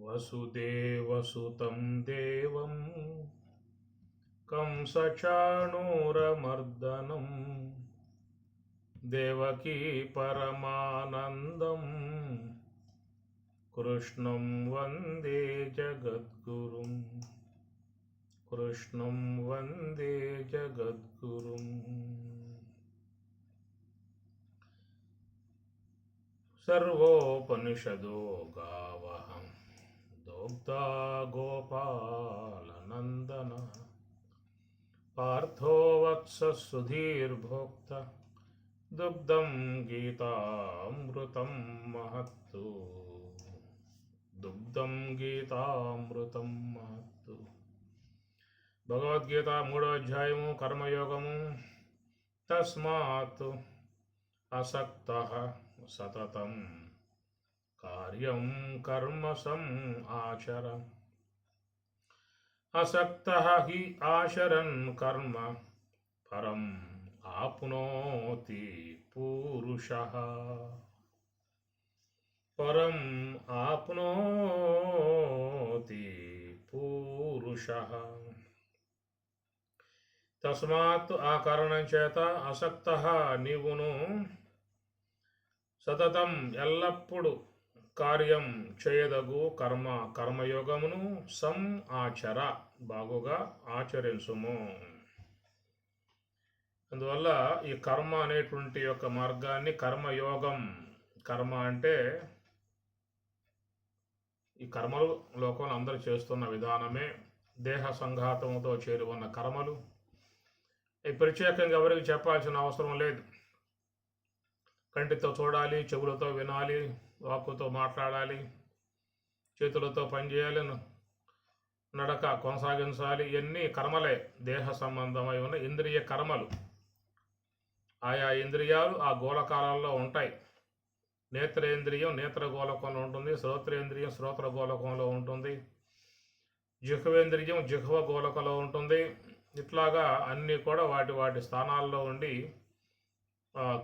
వసుదేవసుతం దేవం కంసచాణూరమర్దనం దేవకీ పరమానందం కృష్ణం వందే జగద్గురుం కృష్ణం వందే జగద్గురుం. సర్వోపనిషదో గావః దోగ్ధా గోపాలనందన పార్థో వత్స సుధీర్భోక్త దుగ్ధం గీతామృతం మహత్తు దుగ్ధం గీతామృతం మహత్తు. భగవద్గీత 3వ అధ్యాయము కర్మయోగము. తస్మాత్ అసక్తః సతతం కార్యం కర్మ ఆచర అసక్తః హి ఆచరన్ కర్మ పరం ఆప్నోతి పురుషః పరం ఆప్నోతి పురుషః. తస్మాత్ ఆ కారణం చేత అసక్తః నీవును సతతం ఎల్లప్పుడు కార్యం చేయదగు కర్మయోగమును ఆచర బాగుగా ఆచరించుము. అందువల్ల ఈ కర్మ అనేటువంటి యొక్క మార్గాన్ని కర్మయోగం, కర్మ అంటే ఈ కర్మలు లోకంలో అందరూ చేస్తున్న విధానమే. దేహ సంఘాతముతో చేరి ఉన్న కర్మలు ఈ ప్రత్యేకంగా ఎవరికి చెప్పాల్సిన అవసరం లేదు. కంటితో చూడాలి, చెవులతో వినాలి, వాక్కుతో మాట్లాడాలి, చేతులతో పనిచేయాలి, నడక కొనసాగించాలి. ఇవన్నీ కర్మలే. దేహ సంబంధమై ఉన్న ఇంద్రియ కర్మలు. ఆయా ఇంద్రియాలు ఆ గోళకాలలో ఉంటాయి. నేత్రేంద్రియం నేత్ర గోళకంలో ఉంటుంది, శ్రోత్రేంద్రియం శ్రోత్ర గోళకంలో ఉంటుంది, జిహ్వేంద్రియం జిహ్వ గోళకంలో ఉంటుంది. ఇట్లాగా అన్నీ కూడా వాటి వాటి స్థానాల్లో ఉండి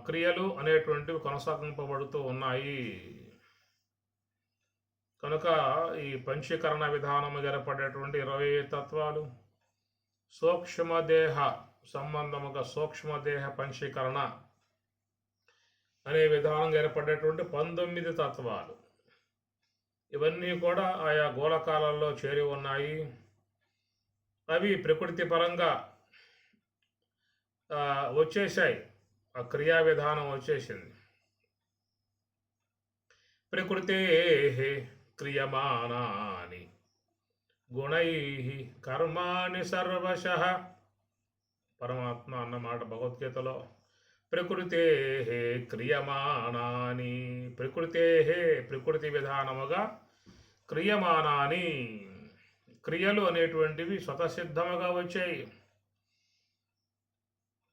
క్రియలు అనేటువంటివి కొనసాగింపబడుతూ ఉన్నాయి. కనుక ఈ పంచీకరణ విధానం ఏర్పడేటువంటి 25 తత్వాలు, సూక్ష్మదేహ సంబంధముగా సూక్ష్మదేహ పంచీకరణ అనే విధానం ఏర్పడేటువంటి 19 తత్వాలు, ఇవన్నీ కూడా ఆయా గోళకాలలో చేరి ఉన్నాయి. అవి ప్రకృతి పరంగా వచ్చేసాయి. ఆ క్రియా విధానం వచ్చేసింది. ప్రకృతే క్రియమానాని గుణై కర్మాణి సర్వశః. పరమాత్మ అన్నమాట భగవద్గీతలో. ప్రకృతే క్రియమానాని, ప్రకృతి విధానముగా క్రియమానాని, క్రియలు అనేటువంటివి స్వతసిద్ధముగా వచ్చాయి.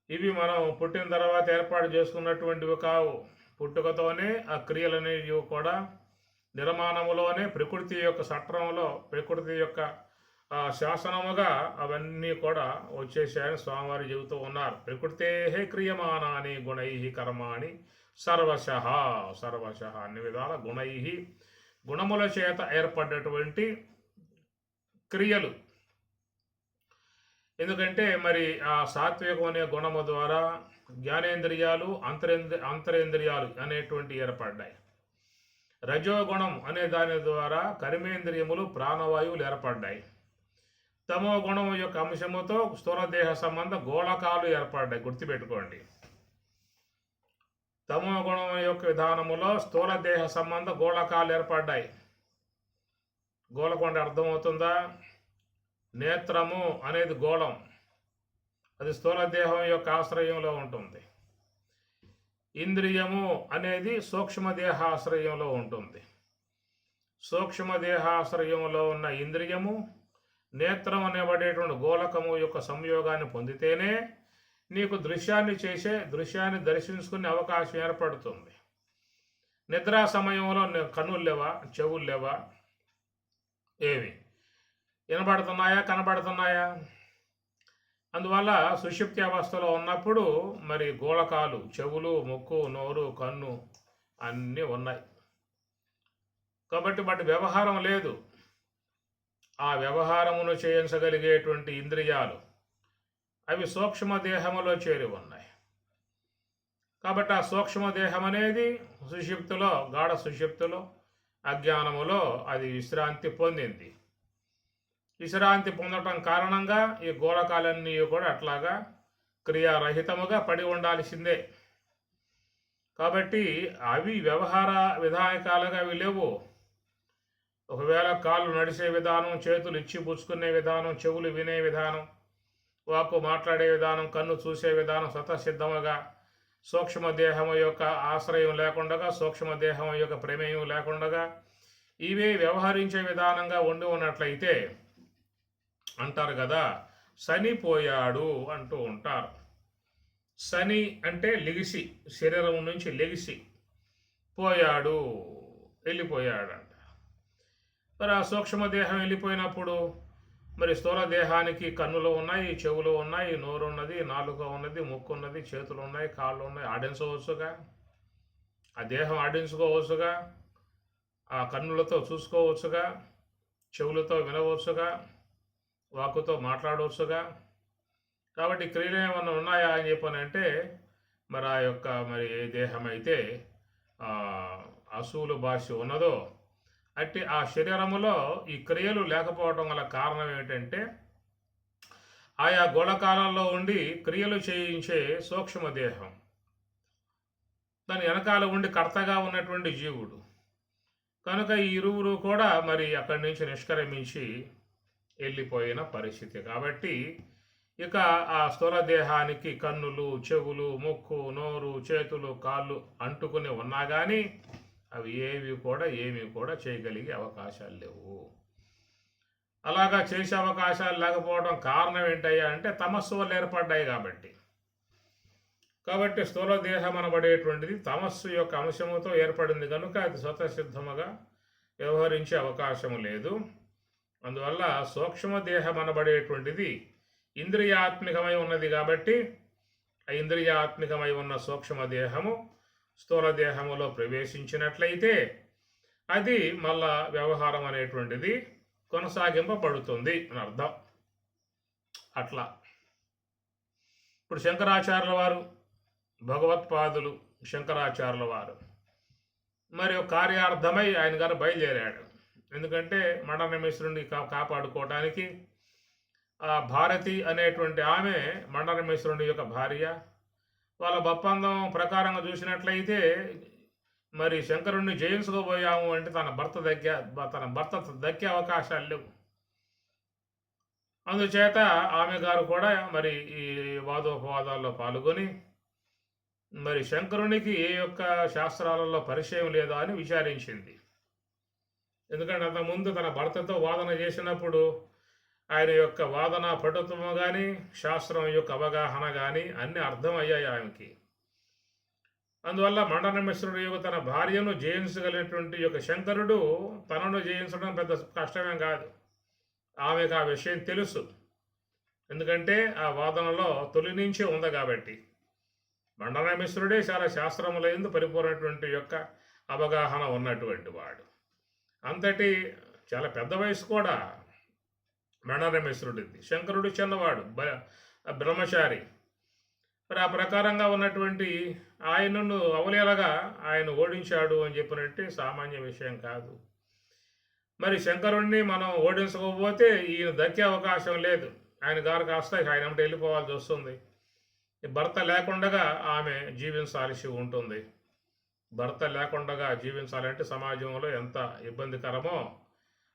ఇవి మనం పుట్టిన తర్వాత ఏర్పాటు చేసుకున్నటువంటివి కావు. పుట్టుకతోనే ఆ క్రియలు అనేవి కూడా నిర్మాణములోనే ప్రకృతి యొక్క చట్రంలో, ప్రకృతి యొక్క శాసనముగా అవన్నీ కూడా వచ్చేసాయని స్వామివారు చెబుతూ ఉన్నారు. ప్రకృతే క్రియమానాని గుణై కర్మాణి సర్వశః. అన్ని విధాల గుణై, గుణముల చేత ఏర్పడ్డటువంటి క్రియలు. ఎందుకంటే మరి ఆ సాత్వికం అనే గుణము ద్వారా జ్ఞానేంద్రియాలు అంతరేంద్రియాలు అనేటువంటి ఏర్పడ్డాయి. రజోగుణం అనే దాని ద్వారా కర్మేంద్రియములు ప్రాణవాయువులు ఏర్పడ్డాయి. తమో గుణం యొక్క అంశముతో స్థూలదేహ సంబంధ గోళకాలు ఏర్పడ్డాయి. గుర్తుపెట్టుకోండి. తమో గుణం యొక్క విధానములో స్థూలదేహ సంబంధ గోళకాలు ఏర్పడ్డాయి. గోళకం అంటే అర్థమవుతుందా? నేత్రము అనేది గోళం, అది స్థూలదేహం యొక్క ఆశ్రయంలో ఉంటుంది. ఇంద్రియము అనేది సూక్ష్మదేహాశ్రయంలో ఉంటుంది. సూక్ష్మదేహాశ్రయంలో ఉన్న ఇంద్రియము నేత్రం అనేబడేటువంటి గోళకము యొక్క సంయోగాన్ని పొందితేనే నీకు దృశ్యాన్ని దర్శించుకునే అవకాశం ఏర్పడుతుంది. నిద్రా సమయంలో కన్నులు లేవా, చెవులు లేవా, ఏమి వినబడుతున్నాయా, కనబడుతున్నాయా? అందువల్ల సుషుప్తి అవస్థలో ఉన్నప్పుడు మరి గోళకాలు, చెవులు, ముక్కు, నోరు, కన్ను అన్నీ ఉన్నాయి. కాబట్టి వాటి వ్యవహారం లేదు. ఆ వ్యవహారమును చేయించగలిగేటువంటి ఇంద్రియాలు అవి సూక్ష్మ దేహములో చేరి ఉన్నాయి. కాబట్టి ఆ సూక్ష్మదేహం అనేది సుషుప్తిలో, గాఢ సుషుప్తిలో, అజ్ఞానములో అది విశ్రాంతి పొందింది. విశ్రాంతి పొందటం కారణంగా ఈ గోళకాలన్నీ కూడా అట్లాగా క్రియారహితముగా పడి ఉండాల్సిందే. కాబట్టి అవి వ్యవహార విధాయకాలుగా అవి లేవు. ఒకవేళ కాళ్ళు నడిచే విధానం, చేతులు ఇచ్చి పుచ్చుకునే విధానం, చెవులు వినే విధానం, వాక్కు మాట్లాడే విధానం, కన్ను చూసే విధానం స్వతసిద్ధముగా సూక్ష్మదేహము యొక్క ఆశ్రయం లేకుండగా, సూక్ష్మదేహం యొక్క ప్రమేయం లేకుండగా ఇవే వ్యవహరించే విధానంగా ఉండి ఉన్నట్లయితే అంటారు కదా, శనిపోయాడు అంటూ ఉంటారు. శని అంటే లెగిసి, శరీరం నుంచి లెగిసి పోయాడు, వెళ్ళిపోయాడు అంట. మరి ఆ సూక్ష్మదేహం వెళ్ళిపోయినప్పుడు మరి స్థూల దేహానికి కన్నులు ఉన్నాయి, చెవులు ఉన్నాయి, నోరు ఉన్నది, నాలుక ఉన్నది, ముక్కు ఉన్నది, చేతులు ఉన్నాయి, కాళ్ళు ఉన్నాయి. ఆడించవచ్చుగా, ఆ దేహం ఆడించుకోవచ్చుగా, ఆ కన్నులతో చూసుకోవచ్చుగా, చెవులతో వినవచ్చుగా, వాక్కుతో మాట్లాడవచ్చుగా. కాబట్టి క్రియలు ఏమన్నా ఉన్నాయా అని చెప్పనంటే మరి ఆ యొక్క మరి ఏ దేహం అయితే అసూలు భాష ఉన్నదో అట్టి ఆ శరీరములో ఈ క్రియలు లేకపోవడం వల్ల కారణం ఏమిటంటే ఆయా గోళకాలంలో ఉండి క్రియలు చేయించే సూక్ష్మదేహం, దాని వెనకాల ఉండి కర్తగా ఉన్నటువంటి జీవుడు. కనుక ఈ ఇరువురు కూడా మరి అక్కడి నుంచి నిష్క్రమించి వెళ్ళిపోయిన పరిస్థితి. కాబట్టి ఇక ఆ స్థూల దేహానికి కన్నులు, చెవులు, ముక్కు, నోరు, చేతులు, కాళ్ళు అంటుకుని ఉన్నా కానీ అవి ఏమీ కూడా చేయగలిగే అవకాశాలు లేవు. అలాగా చేసే అవకాశాలు లేకపోవడం కారణం ఏంటయ్యా అంటే తమస్సు వల్ల ఏర్పడ్డాయి కాబట్టి స్థూల దేహం అనబడేటువంటిది తమస్సు యొక్క అంశముతో ఏర్పడింది కనుక అది స్వతసిద్ధముగా వ్యవహరించే అవకాశము లేదు. అందువల్ల సూక్ష్మదేహం అనబడేటువంటిది ఇంద్రియాత్మికమై ఉన్నది కాబట్టి ఆ ఇంద్రియాత్మికమై ఉన్న సూక్ష్మదేహము స్థూల దేహములో ప్రవేశించినట్లయితే అది మళ్ళా వ్యవహారం అనేటువంటిది కొనసాగింపబడుతుంది అని అర్థం. అట్లా ఇప్పుడు శంకరాచార్యుల వారు, భగవత్పాదులు శంకరాచార్యుల వారు మరి కార్యార్థమై ఆయన గారు బయలుదేరాడు. ఎందుకంటే మండనమిశ్రుడిని కాపాడుకోవటానికి ఆ భారతి అనేటువంటి ఆమె మండనమిశ్రుడి యొక్క భార్య. వాళ్ళ ఒప్పందం ప్రకారంగా చూసినట్లయితే మరి శంకరుణ్ణి జయించుకోబోయాము అంటే తన భర్త దక్కే అవకాశాలు లేవు. అందుచేత ఆమె గారు కూడా మరి ఈ వాదోపవాదాల్లో పాల్గొని మరి శంకరునికి ఏ యొక్క శాస్త్రాలలో పరిచయం లేదా అని విచారించింది. ఎందుకంటే అంతకుముందు తన భర్తతో వాదన చేసినప్పుడు ఆయన యొక్క వాదన పటుత్వము కానీ శాస్త్రం యొక్క అవగాహన కానీ అన్నీ అర్థమయ్యాయి ఆమెకి. అందువల్ల మండనమిశ్రుడు యొక్క తన భార్యను జయించగలిగినటువంటి యొక్క శంకరుడు తనను జయించడం పెద్ద కష్టమేం కాదు. ఆమెకు ఆ విషయం తెలుసు. ఎందుకంటే ఆ వాదనలో తొలి నుంచే ఉంది కాబట్టి. మండనమిశ్రుడే చాలా శాస్త్రములందు పరిపూర్ణటువంటి యొక్క అవగాహన ఉన్నటువంటి వాడు. అంతటి చాలా పెద్ద వయసు కూడా మండనమిశ్రుడిది. శంకరుడు చిన్నవాడు, బ్రహ్మచారి. మరి ఆ ప్రకారంగా ఉన్నటువంటి ఆయనను అవలేలగా ఆయన ఓడించాడు అని చెప్పినట్టే సామాన్య విషయం కాదు. మరి శంకరుణ్ణి మనం ఓడించకపోతే ఈయన దక్కే అవకాశం లేదు. ఆయన గారు కాస్త ఆయన వెంట వెళ్ళిపోవాల్సి వస్తుంది. భర్త లేకుండా ఆమె జీవించాల్సి ఉంటుంది. భర్త లేకుండా జీవించాలంటే సమాజంలో ఎంత ఇబ్బందికరమో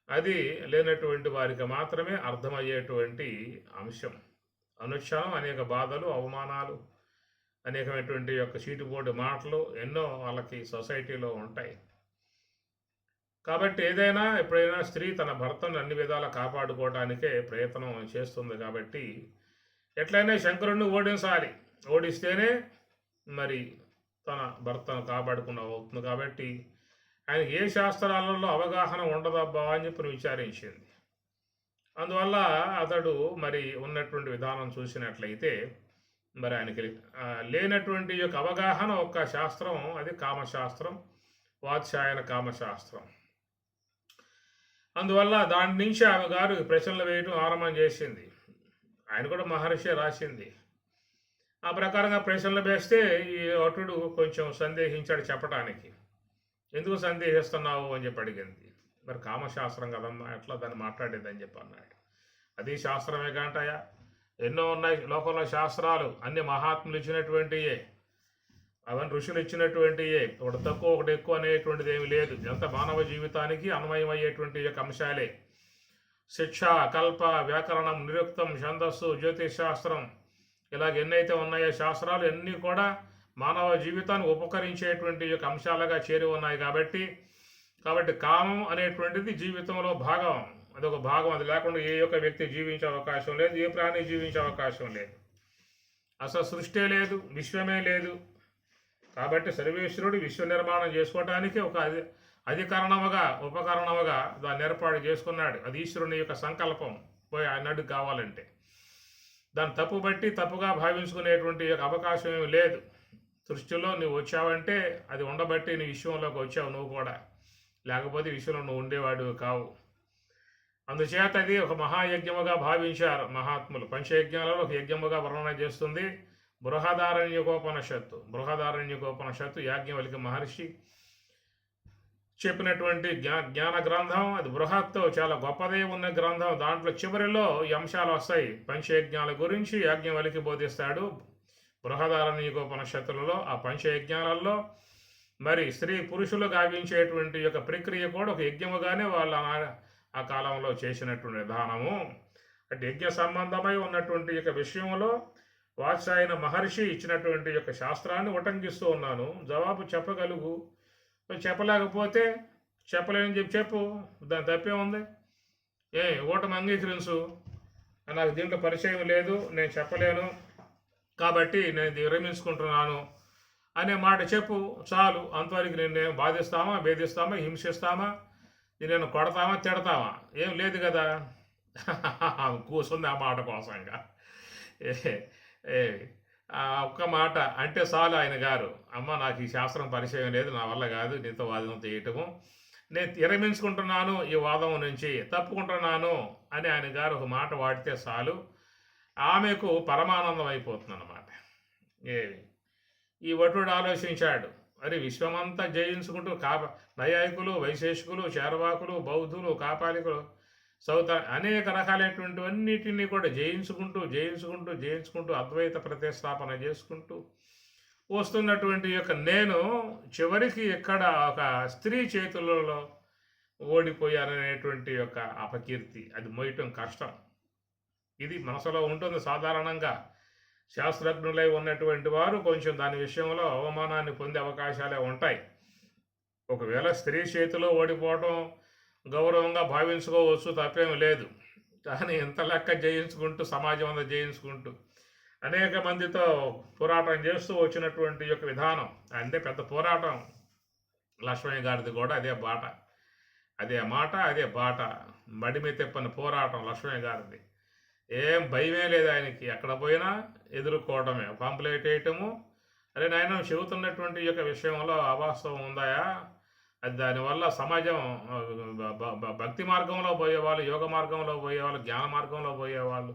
అది లేనటువంటి వారికి మాత్రమే అర్థమయ్యేటువంటి అంశం. అనుక్షణం అనేక బాధలు, అవమానాలు, అనేకమైనటువంటి యొక్క చీటుబోర్డు మాటలు ఎన్నో వాళ్ళకి సొసైటీలో ఉంటాయి. కాబట్టి ఏదైనా ఎప్పుడైనా స్త్రీ తన భర్తను అన్ని విధాలా కాపాడుకోవడానికే ప్రయత్నం చేస్తుంది. కాబట్టి ఎట్లయినా శంకరుణ్ణి ఓడించాలి. ఓడిస్తేనే మరి తన భర్తను కాపాడుకున్న అవుతుంది. కాబట్టి ఆయన ఏ శాస్త్రాలలో అవగాహన ఉండదబ్బా అని చెప్పి విచారించింది. అందువల్ల అతడు మరి ఉన్నటువంటి విధానం చూసినట్లయితే మరి ఆయనకి లేనటువంటి యొక్క అవగాహన ఒక్క శాస్త్రం, అది కామశాస్త్రం, వాత్స్యాయన కామశాస్త్రం. అందువల్ల దాని నుంచి ఆమె గారు ప్రశ్నలు వేయటం ఆరంభం చేసింది. ఆయన కూడా మహర్షి రాసింది. ఆ ప్రకారంగా ప్రశ్నలు వేస్తే ఈ భటుడు కొంచెం సందేహించాడు చెప్పటానికి. ఎందుకు సందేహిస్తున్నావు అని చెప్పి అడిగింది. మరి కామశాస్త్రం కదమ్మా, ఎట్లా దాన్ని మాట్లాడేదని చెప్పి అన్నాడు. అది శాస్త్రమే కాంటయా, ఎన్నో ఉన్నాయి లోకంలో శాస్త్రాలు, అన్ని మహాత్ములు ఇచ్చినటువంటియే, అవన్నీ ఋషులు ఇచ్చినటువంటియే. ఒకటి తక్కువ ఒకటి ఎక్కువ అనేటువంటిది ఏమి లేదు. ఎంత మానవ జీవితానికి అన్వయమయ్యేటువంటి యొక్క అంశాలే. శిక్ష, కల్ప, వ్యాకరణం, నిరుక్తం, ఛందస్సు, జ్యోతిష్ శాస్త్రం, ఇలాగ ఎన్నైతే ఉన్నాయో శాస్త్రాలు అన్నీ కూడా మానవ జీవితాన్ని ఉపకరించేటువంటి యొక్క అంశాలుగా చేరి ఉన్నాయి. కాబట్టి కామం అనేటువంటిది జీవితంలో భాగం, అదొక భాగం. అది లేకుండా ఏ ఒక్క వ్యక్తి జీవించే అవకాశం లేదు, ఏ ప్రాణి జీవించే అవకాశం లేదు. అసలు సృష్టి లేదు, విశ్వమే లేదు. కాబట్టి సర్వేశ్వరుడు విశ్వ నిర్మాణం చేసుకోవడానికి ఒక అధికరణముగా ఉపకరణముగా దాన్ని ఏర్పాటు చేసుకున్నాడు. అది ఈశ్వరుని యొక్క సంకల్పం పోయి ఆయనడు కావాలంటే. దాన్ని తప్పుగా భావించుకునేటువంటి యొక్క అవకాశం ఏమి లేదు. సృష్టిలో నువ్వు వచ్చావంటే అది ఉండబట్టి నీ విశ్వంలోకి వచ్చావు నువ్వు కూడా, లేకపోతే విశ్వంలో నువ్వు ఉండేవాడు కావు. అందుచేత అది ఒక మహాయజ్ఞముగా భావించారు మహాత్ములు. పంచయజ్ఞాలలో ఒక యజ్ఞముగా వర్ణన చేస్తుంది బృహదారణ్యకోపనిషత్తు యాజ్ఞవల్క్య మహర్షి చెప్పినటువంటి జ్ఞాన గ్రంథం. అది బృహత్తో చాలా గొప్పదే ఉన్న గ్రంథం. దాంట్లో చివరిలో ఈ అంశాలు వస్తాయి. పంచయజ్ఞాల గురించి యాజ్ఞవల్క్య బోధిస్తాడు బృహదారణ్యకోపనిషత్తులలో. ఆ పంచయజ్ఞాలలో మరి స్త్రీ పురుషులు గావించేటువంటి యొక్క ప్రక్రియ కూడా ఒక యజ్ఞముగానే వాళ్ళు ఆ కాలంలో చేసినటువంటి విధానము. అంటే యజ్ఞ సంబంధమై ఉన్నటువంటి యొక్క విషయంలో వాత్సాయన మహర్షి ఇచ్చినటువంటి యొక్క శాస్త్రాన్ని ఉటంకిస్తూ ఉన్నాను. జవాబు చెప్పగలుగు, చెప్పలేకపోతే చెప్పలేని చెప్పు, దాని తప్పే ఉంది. ఓటమి అంగీకరించు, నాకు దీంట్లో పరిచయం లేదు, నేను చెప్పలేను కాబట్టి నేను విరమించుకుంటున్నాను అనే మాట చెప్పు చాలు. అంతవరకు నేను బాధిస్తామా, వేధిస్తామా, హింసిస్తామా, నేను కొడతామా, తిడతామా, ఏం లేదు కదా. కూర్చుంది ఆ మాట కోసంగా. ఒక్క మాట అంటే చాలు. ఆయన గారు, అమ్మ నాకు ఈ శాస్త్రం పరిచయం లేదు, నా వల్ల కాదు నీతో వాదన చేయటము, నేను విరమించుకుంటున్నాను ఈ వాదం నుంచి, తప్పుకుంటున్నాను అని ఆయన గారు ఒక మాట వాడితే చాలు, ఆమెకు పరమానందం అయిపోతుంది అన్నమాట. ఈ వటుడు ఆలోచించాడు, మరి విశ్వమంతా జయించుకుంటూ నైయాయికులు, వైశేషికులు, చార్వాకులు, బౌద్ధులు, కాపాలికులు, అనేక రకాలైనటువంటివన్నిటినీ కూడా జయించుకుంటూ అద్వైత ప్రతిష్టాపన చేసుకుంటూ వస్తున్నటువంటి యొక్క నేను చివరికి ఇక్కడ ఒక స్త్రీ చేతులలో ఓడిపోయారనేటువంటి యొక్క అపకీర్తి, అది మోయటం కష్టం. ఇది మనసులో ఉంటుంది సాధారణంగా. శాస్త్రజ్ఞులై ఉన్నటువంటి వారు కొంచెం దాని విషయంలో అవమానాన్ని పొందే అవకాశాలే ఉంటాయి. ఒకవేళ స్త్రీ చేతిలో ఓడిపోవటం గౌరవంగా భావించుకోవచ్చు, తప్పేమీ లేదు. కానీ ఇంత లెక్క జయించుకుంటూ, సమాజం అంతా జయించుకుంటూ అనేక మందితో పోరాటం చేస్తూ వచ్చినటువంటి యొక్క విధానం, అంటే పెద్ద పోరాటం. లక్ష్మయ్య గారిది కూడా అదే మాట, అదే బాట, మడిమి తెప్పని పోరాటం లక్ష్మయ్య గారిది. ఏం భయమే లేదు ఆయనకి, ఎక్కడ పోయినా ఎదుర్కోవడమే, పాంప్లెట్ వేయటము. అరే నాయన చెబుతున్నటువంటి యొక్క విషయంలో అవాస్తవం ఉందాయా, అది దానివల్ల సమాజం భక్తి మార్గంలో పోయేవాళ్ళు, యోగ మార్గంలో పోయేవాళ్ళు, జ్ఞాన మార్గంలో పోయేవాళ్ళు,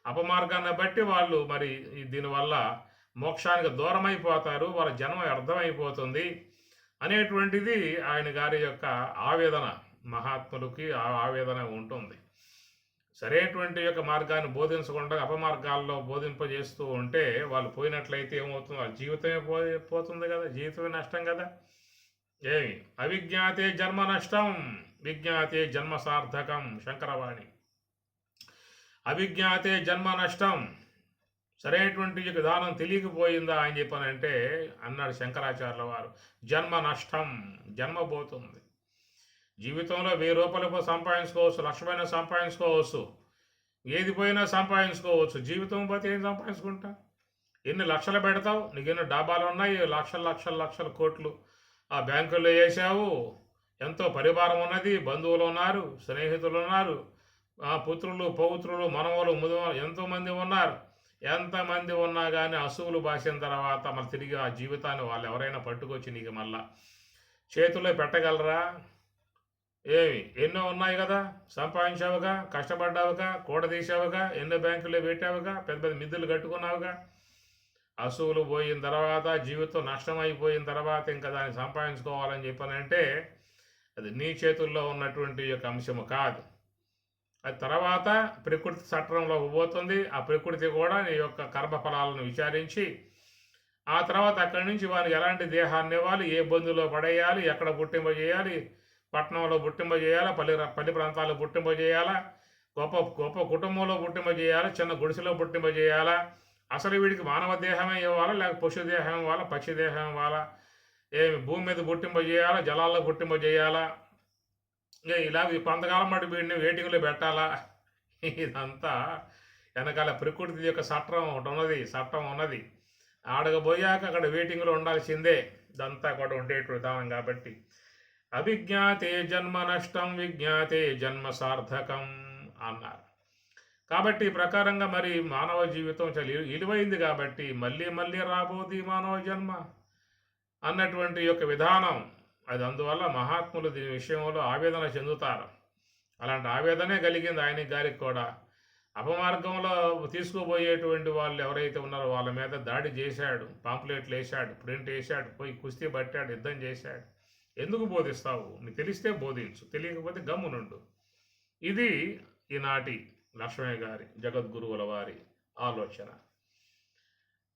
అపమార్గాన్ని బట్టి వాళ్ళు మరి దీనివల్ల మోక్షానికి దూరం అయిపోతారు, వాళ్ళ జన్మ అర్థమైపోతుంది అనేటువంటిది ఆయన గారి యొక్క ఆవేదన. మహాత్ములకి ఆ ఆవేదన ఉంటుంది. సరైనటువంటి యొక్క మార్గాన్ని బోధించకుండా అపమార్గాల్లో బోధింపజేస్తూ ఉంటే వాళ్ళు పోయినట్లయితే ఏమవుతుంది, వాళ్ళ జీవితమే పోతుంది కదా, జీవితమే నష్టం కదా. అవిజ్ఞాతే జన్మ నష్టం, విజ్ఞాతే జన్మ సార్థకం. శంకరవాణి. అవిజ్ఞాతే జన్మ నష్టం, సరైనటువంటి విధానం తెలియకపోయిందా అని చెప్పానంటే అన్నాడు శంకరాచార్యుల వారు, జన్మ నష్టం, జన్మ పోతుంది. జీవితంలో 1000 రూపాయలు సంపాదించుకోవచ్చు, లక్షమైన సంపాదించుకోవచ్చు, ఏది పోయినా సంపాదించుకోవచ్చు. జీవితం పోతే ఏం సంపాదించుకుంటా, ఎన్ని లక్షలు పెడతావు, నీకు ఎన్ని డాబాలు ఉన్నాయి, లక్షల కోట్లు ఆ బ్యాంకుల్లో వేసావు, ఎంతో పరివారం ఉన్నది, బంధువులు ఉన్నారు, స్నేహితులు ఉన్నారు, పుత్రులు, పౌత్రులు, మనవలు, ముదవలు ఎంతోమంది ఉన్నారు. ఎంతమంది ఉన్నా కానీ అసువులు బాసిన తర్వాత మళ్ళీ తిరిగి ఆ జీవితాన్ని వాళ్ళు ఎవరైనా పట్టుకొచ్చి నీకు మళ్ళా చేతుల్లో పెట్టగలరా? ఎన్నో ఉన్నాయి కదా, సంపాదించావుగా, కష్టపడ్డావుగా, కూడదీశావుగా, ఎన్నో బ్యాంకుల్లో పెట్టావుగా, పెద్ద పెద్ద మిద్దులు కట్టుకున్నావుగా. అసూలు పోయిన తర్వాత, జీవితం నష్టం అయిపోయిన తర్వాత ఇంకా దాన్ని సంపాదించుకోవాలని చెప్పానంటే అది నీ చేతుల్లో ఉన్నటువంటి యొక్క అంశము కాదు. అది తర్వాత ప్రకృతి చట్టంలోకి పోతుంది. ఆ ప్రకృతి కూడా నీ యొక్క కర్మఫలాలను విచారించి ఆ తర్వాత అక్కడి నుంచి వానికి ఎలాంటి దేహాన్ని ఇవ్వాలి, ఏ బంధులో పడేయాలి, ఎక్కడ పుట్టింపజేయాలి, పట్టణంలో పుట్టింపజేయాలా, పల్లి ప్రాంతాల్లో పుట్టింపజేయాలా, గొప్ప గొప్ప కుటుంబంలో పుట్టింపజేయాలా, చిన్న గుడిసెలో పుట్టింపజేయాలా, అసలు వీడికి మానవ దేహమే ఇవ్వాలా, లేక పశు దేహం ఇవ్వాలా, పక్షి దేహం ఇవ్వాలా, ఏమి భూమి మీద పుట్టింపజేయాలా, జలాల్లో పుట్టింపజేయాలా, ఇంకా ఇలా కొంతకాలం పాటు వీడిని వెయిటింగ్లో పెట్టాలా. ఇదంతా వెనకాల ప్రకృతి యొక్క చట్టం ఉన్నది. ఆడకపోయాక అక్కడ వెయిటింగ్లో ఉండాల్సిందే. ఇదంతా కూడా ఉండేటువంటి విధానం కాబట్టి అవిజ్ఞాతే జన్మ నష్టం విజ్ఞాతే జన్మ సార్థకం అన్నారు. కాబట్టి ఈ ప్రకారంగా మరి మానవ జీవితం చాలా విలువైంది కాబట్టి మళ్ళీ మళ్ళీ రాబోది మానవ జన్మ అన్నటువంటి యొక్క విధానం అది. అందువల్ల మహాత్ములు దీని విషయంలో ఆవేదన చెందుతారు. అలాంటి ఆవేదనే కలిగింది ఆయన గారికి కూడా. అపమార్గంలో తీసుకుపోయేటువంటి వాళ్ళు ఎవరైతే ఉన్నారో వాళ్ళ మీద దాడి చేశాడు, పాంప్లెట్లు వేశాడు, ప్రింట్ వేశాడు, పోయి కుస్తీ పట్టాడు, యుద్ధం చేశాడు. ఎందుకు బోధిస్తావు? నీకు తెలిస్తే బోధించు, తెలియకపోతే గమ్మునుండు. ఇది ఈనాటి లక్ష్మయ్య గారి జగద్గురువుల వారి ఆలోచన.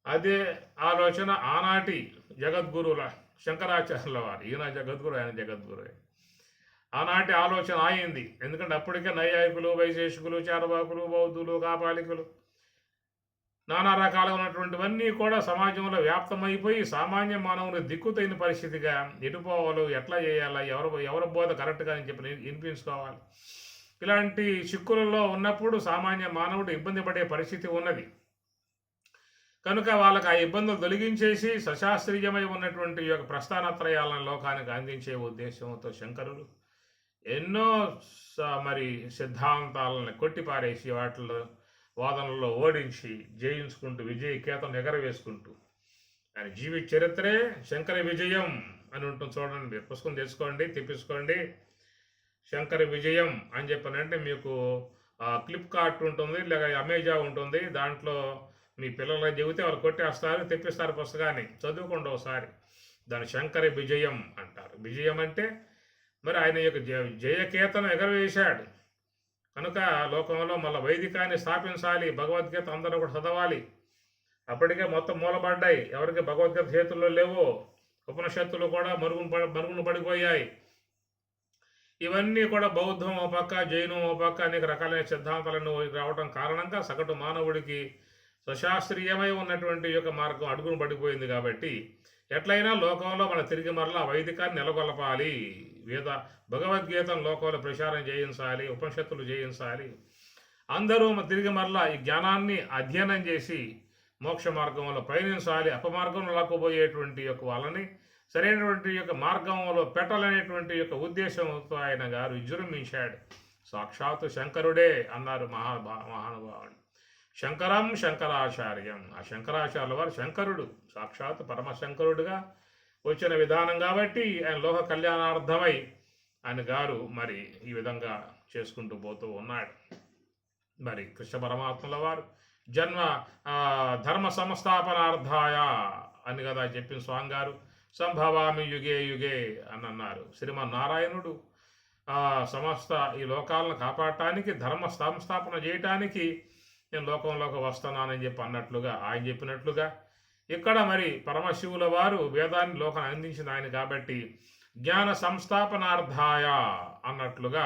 అదే ఆలోచన ఆనాటి జగద్గురువుల శంకరాచార్యుల వారు. ఈయన జగద్గురు, ఆయన జగద్గురు. ఆనాటి ఆలోచన అయింది. ఎందుకంటే అప్పటికే నైయాయికులు, వైశేషికులు, చారవాకులు, బౌద్ధులు, కాపాలికులు, నానా రకాలుగా ఉన్నటువంటివన్నీ కూడా సమాజంలో వ్యాప్తమైపోయి సామాన్య మానవుని దిక్కుతైన పరిస్థితిగా ఎటుపోవాలో, ఎట్లా చేయాలా, ఎవరి బోధ కరెక్ట్గా అని చెప్పి వినిపించుకోవాలి. ఇలాంటి చిక్కులలో ఉన్నప్పుడు సామాన్య మానవుడు ఇబ్బంది పడే పరిస్థితి ఉన్నది. కనుక వాళ్ళకి ఆ ఇబ్బందులు తొలగించేసి సశాస్త్రీయమై ఉన్నటువంటి యొక్క ప్రస్థానత్రయాలను లోకానికి అందించే ఉద్దేశంతో శంకరులు ఎన్నో మరి సిద్ధాంతాలను కొట్టిపారేసి వాటిలో వాదనలో ఓడించి జయించుకుంటూ విజయకేతం ఎగరవేసుకుంటూ ఆయన జీవిత చరిత్రే శంకర విజయం అని ఉంటుంది. చూడండి, మీరు పుస్తకం తెచ్చుకోండి, తెప్పించుకోండి. శంకర విజయం అని చెప్పనంటే మీకు ఫ్లిప్కార్ట్ ఉంటుంది, లేక అమెజాన్ ఉంటుంది. దాంట్లో మీ పిల్లలకు చెబితే వాళ్ళు కొట్టేస్తారు, తెప్పిస్తారు పుస్తకాన్ని. చదువుకోండి ఒకసారి. దాని శంకర విజయం అంటారు. విజయం అంటే మరి ఆయన యొక్క జయకేతను ఎగరవేశాడు. కనుక లోకంలో మళ్ళీ వైదికాన్ని స్థాపించాలి, భగవద్గీత అందరూ కూడా చదవాలి. అప్పటికే మొత్తం మూలపడ్డాయి, ఎవరికి భగవద్గీత చేతుల్లో లేవో, ఉపనిషత్తులు కూడా మరుగున పడిపోయాయి. ఇవన్నీ కూడా బౌద్ధం ఓ పక్క, జైనం ఓ పక్క అనేక రకాలైన సిద్ధాంతాలను రావడం కారణంగా సగటు మానవుడికి స్వశాస్త్రీయమై ఉన్నటువంటి యొక్క మార్గం అడుగును పడిపోయింది. కాబట్టి ఎట్లయినా లోకంలో మన తిరిగి మరలా వైదికాన్ని నెలకొల్పాలి, భగవద్గీతను లోకంలో ప్రచారం చేయించాలి, ఉపనిషత్తులు చేయించాలి. అందరూ తిరిగి మరలా ఈ జ్ఞానాన్ని అధ్యయనం చేసి మోక్ష మార్గంలో పయనించాలి. అపమార్గంలో లాక్కుపోయేటువంటి యొక్క వాళ్ళని సరైనటువంటి యొక్క మార్గంలో పెట్టాలనేటువంటి యొక్క ఉద్దేశంతో ఆయన గారు విజృంభించాడు. సాక్షాత్తు శంకరుడే అన్నారు మహానుభావుడు. శంకరం శంకరాచార్యం. ఆ శంకరాచార్యుల వారు శంకరుడు, సాక్షాత్ పరమశంకరుడుగా వచ్చిన విధానం కాబట్టి ఆయన లోక కళ్యాణార్థమై ఆయన గారు మరి ఈ విధంగా చేసుకుంటూ పోతూ ఉన్నాడు. మరి కృష్ణ పరమాత్మల వారు జన్మ ధర్మ సంస్థాపనార్థాయ అని కదా చెప్పిన స్వామి గారు. సంభవామి యుగే యుగే అని అన్నారు. శ్రీమన్నారాయణుడు సమస్త ఈ లోకాలను కాపాడటానికి, ధర్మ సంస్థాపన చేయటానికి నేను లోకంలోకి వస్తున్నానని చెప్పి అన్నట్లుగా, ఆయన చెప్పినట్లుగా ఇక్కడ మరి పరమశివుల వారు వేదాన్ని లోకాన్ని అందించిన ఆయన కాబట్టి జ్ఞాన సంస్థాపనార్థాయ అన్నట్లుగా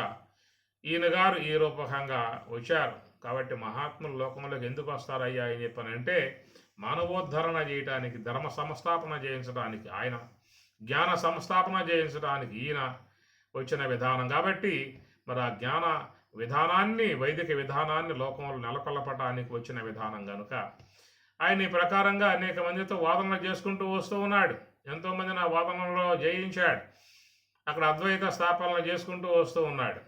ఈయన గారు ఈ రూపకంగా వచ్చారు. కాబట్టి మహాత్ములు లోకంలోకి ఎందుకు వస్తారయ్యా అని చెప్పానంటే మానవోద్ధరణ చేయటానికి, ధర్మ సంస్థాపన చేయించడానికి, ఆయన జ్ఞాన సంస్థాపన చేయించడానికి ఈయన వచ్చిన విధానం కాబట్టి మరి ఆ జ్ఞాన విధానాన్ని, వైదిక విధానాన్ని లోకంలో నెలకొల్పటానికి వచ్చిన విధానం కనుక ఆయన ఈ ప్రకారంగా అనేక మందితో వాదనలు చేసుకుంటూ వస్తూ ఉన్నాడు. ఎంతోమంది నా వాదనలో జయించాడు. అక్కడ అద్వైత స్థాపనలు చేసుకుంటూ వస్తూ ఉన్నాడు.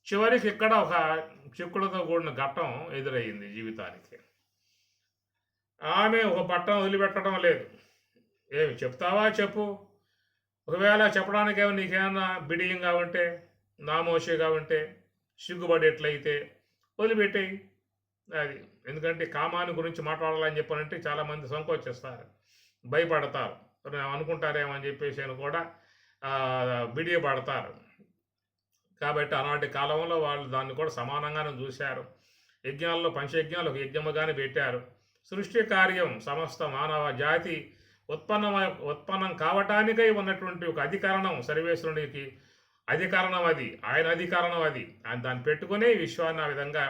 చివరికి ఇక్కడ ఒక చిక్కులతో కూడిన ఘట్టం ఎదురయ్యింది జీవితానికి. ఆమె ఒక పట్టం వదిలిపెట్టడం లేదు. ఏమి చెప్తావా చెప్పు, ఒకవేళ చెప్పడానికి నీకేమన్నా బిడియంగా ఉంటే నామోషిగా ఉంటే, సిగ్గుపడేట్లయితే వదిలిపెట్టేయి. అది. ఎందుకంటే కామాన్ని గురించి మాట్లాడాలని చెప్పనంటే చాలామంది సంకోచిస్తారు, భయపడతారు, అనుకుంటారేమో అని చెప్పేసి అని కూడా బిడియపడతారు. కాబట్టి అలాంటి కాలంలో వాళ్ళు దాన్ని కూడా సమానంగానే చూశారు. యజ్ఞాల్లో పంచయజ్ఞాలు ఒక యజ్ఞముగానే పెట్టారు. సృష్టి కార్యం సమస్త మానవ జాతి ఉత్పన్నం కావటానికై ఉన్నటువంటి ఒక అధికరణం సర్వేశ్వరునికి అధికరణం అది, ఆయన అధికరణం అది. ఆయన దాన్ని పెట్టుకునే విశ్వాన్ని ఆ విధంగా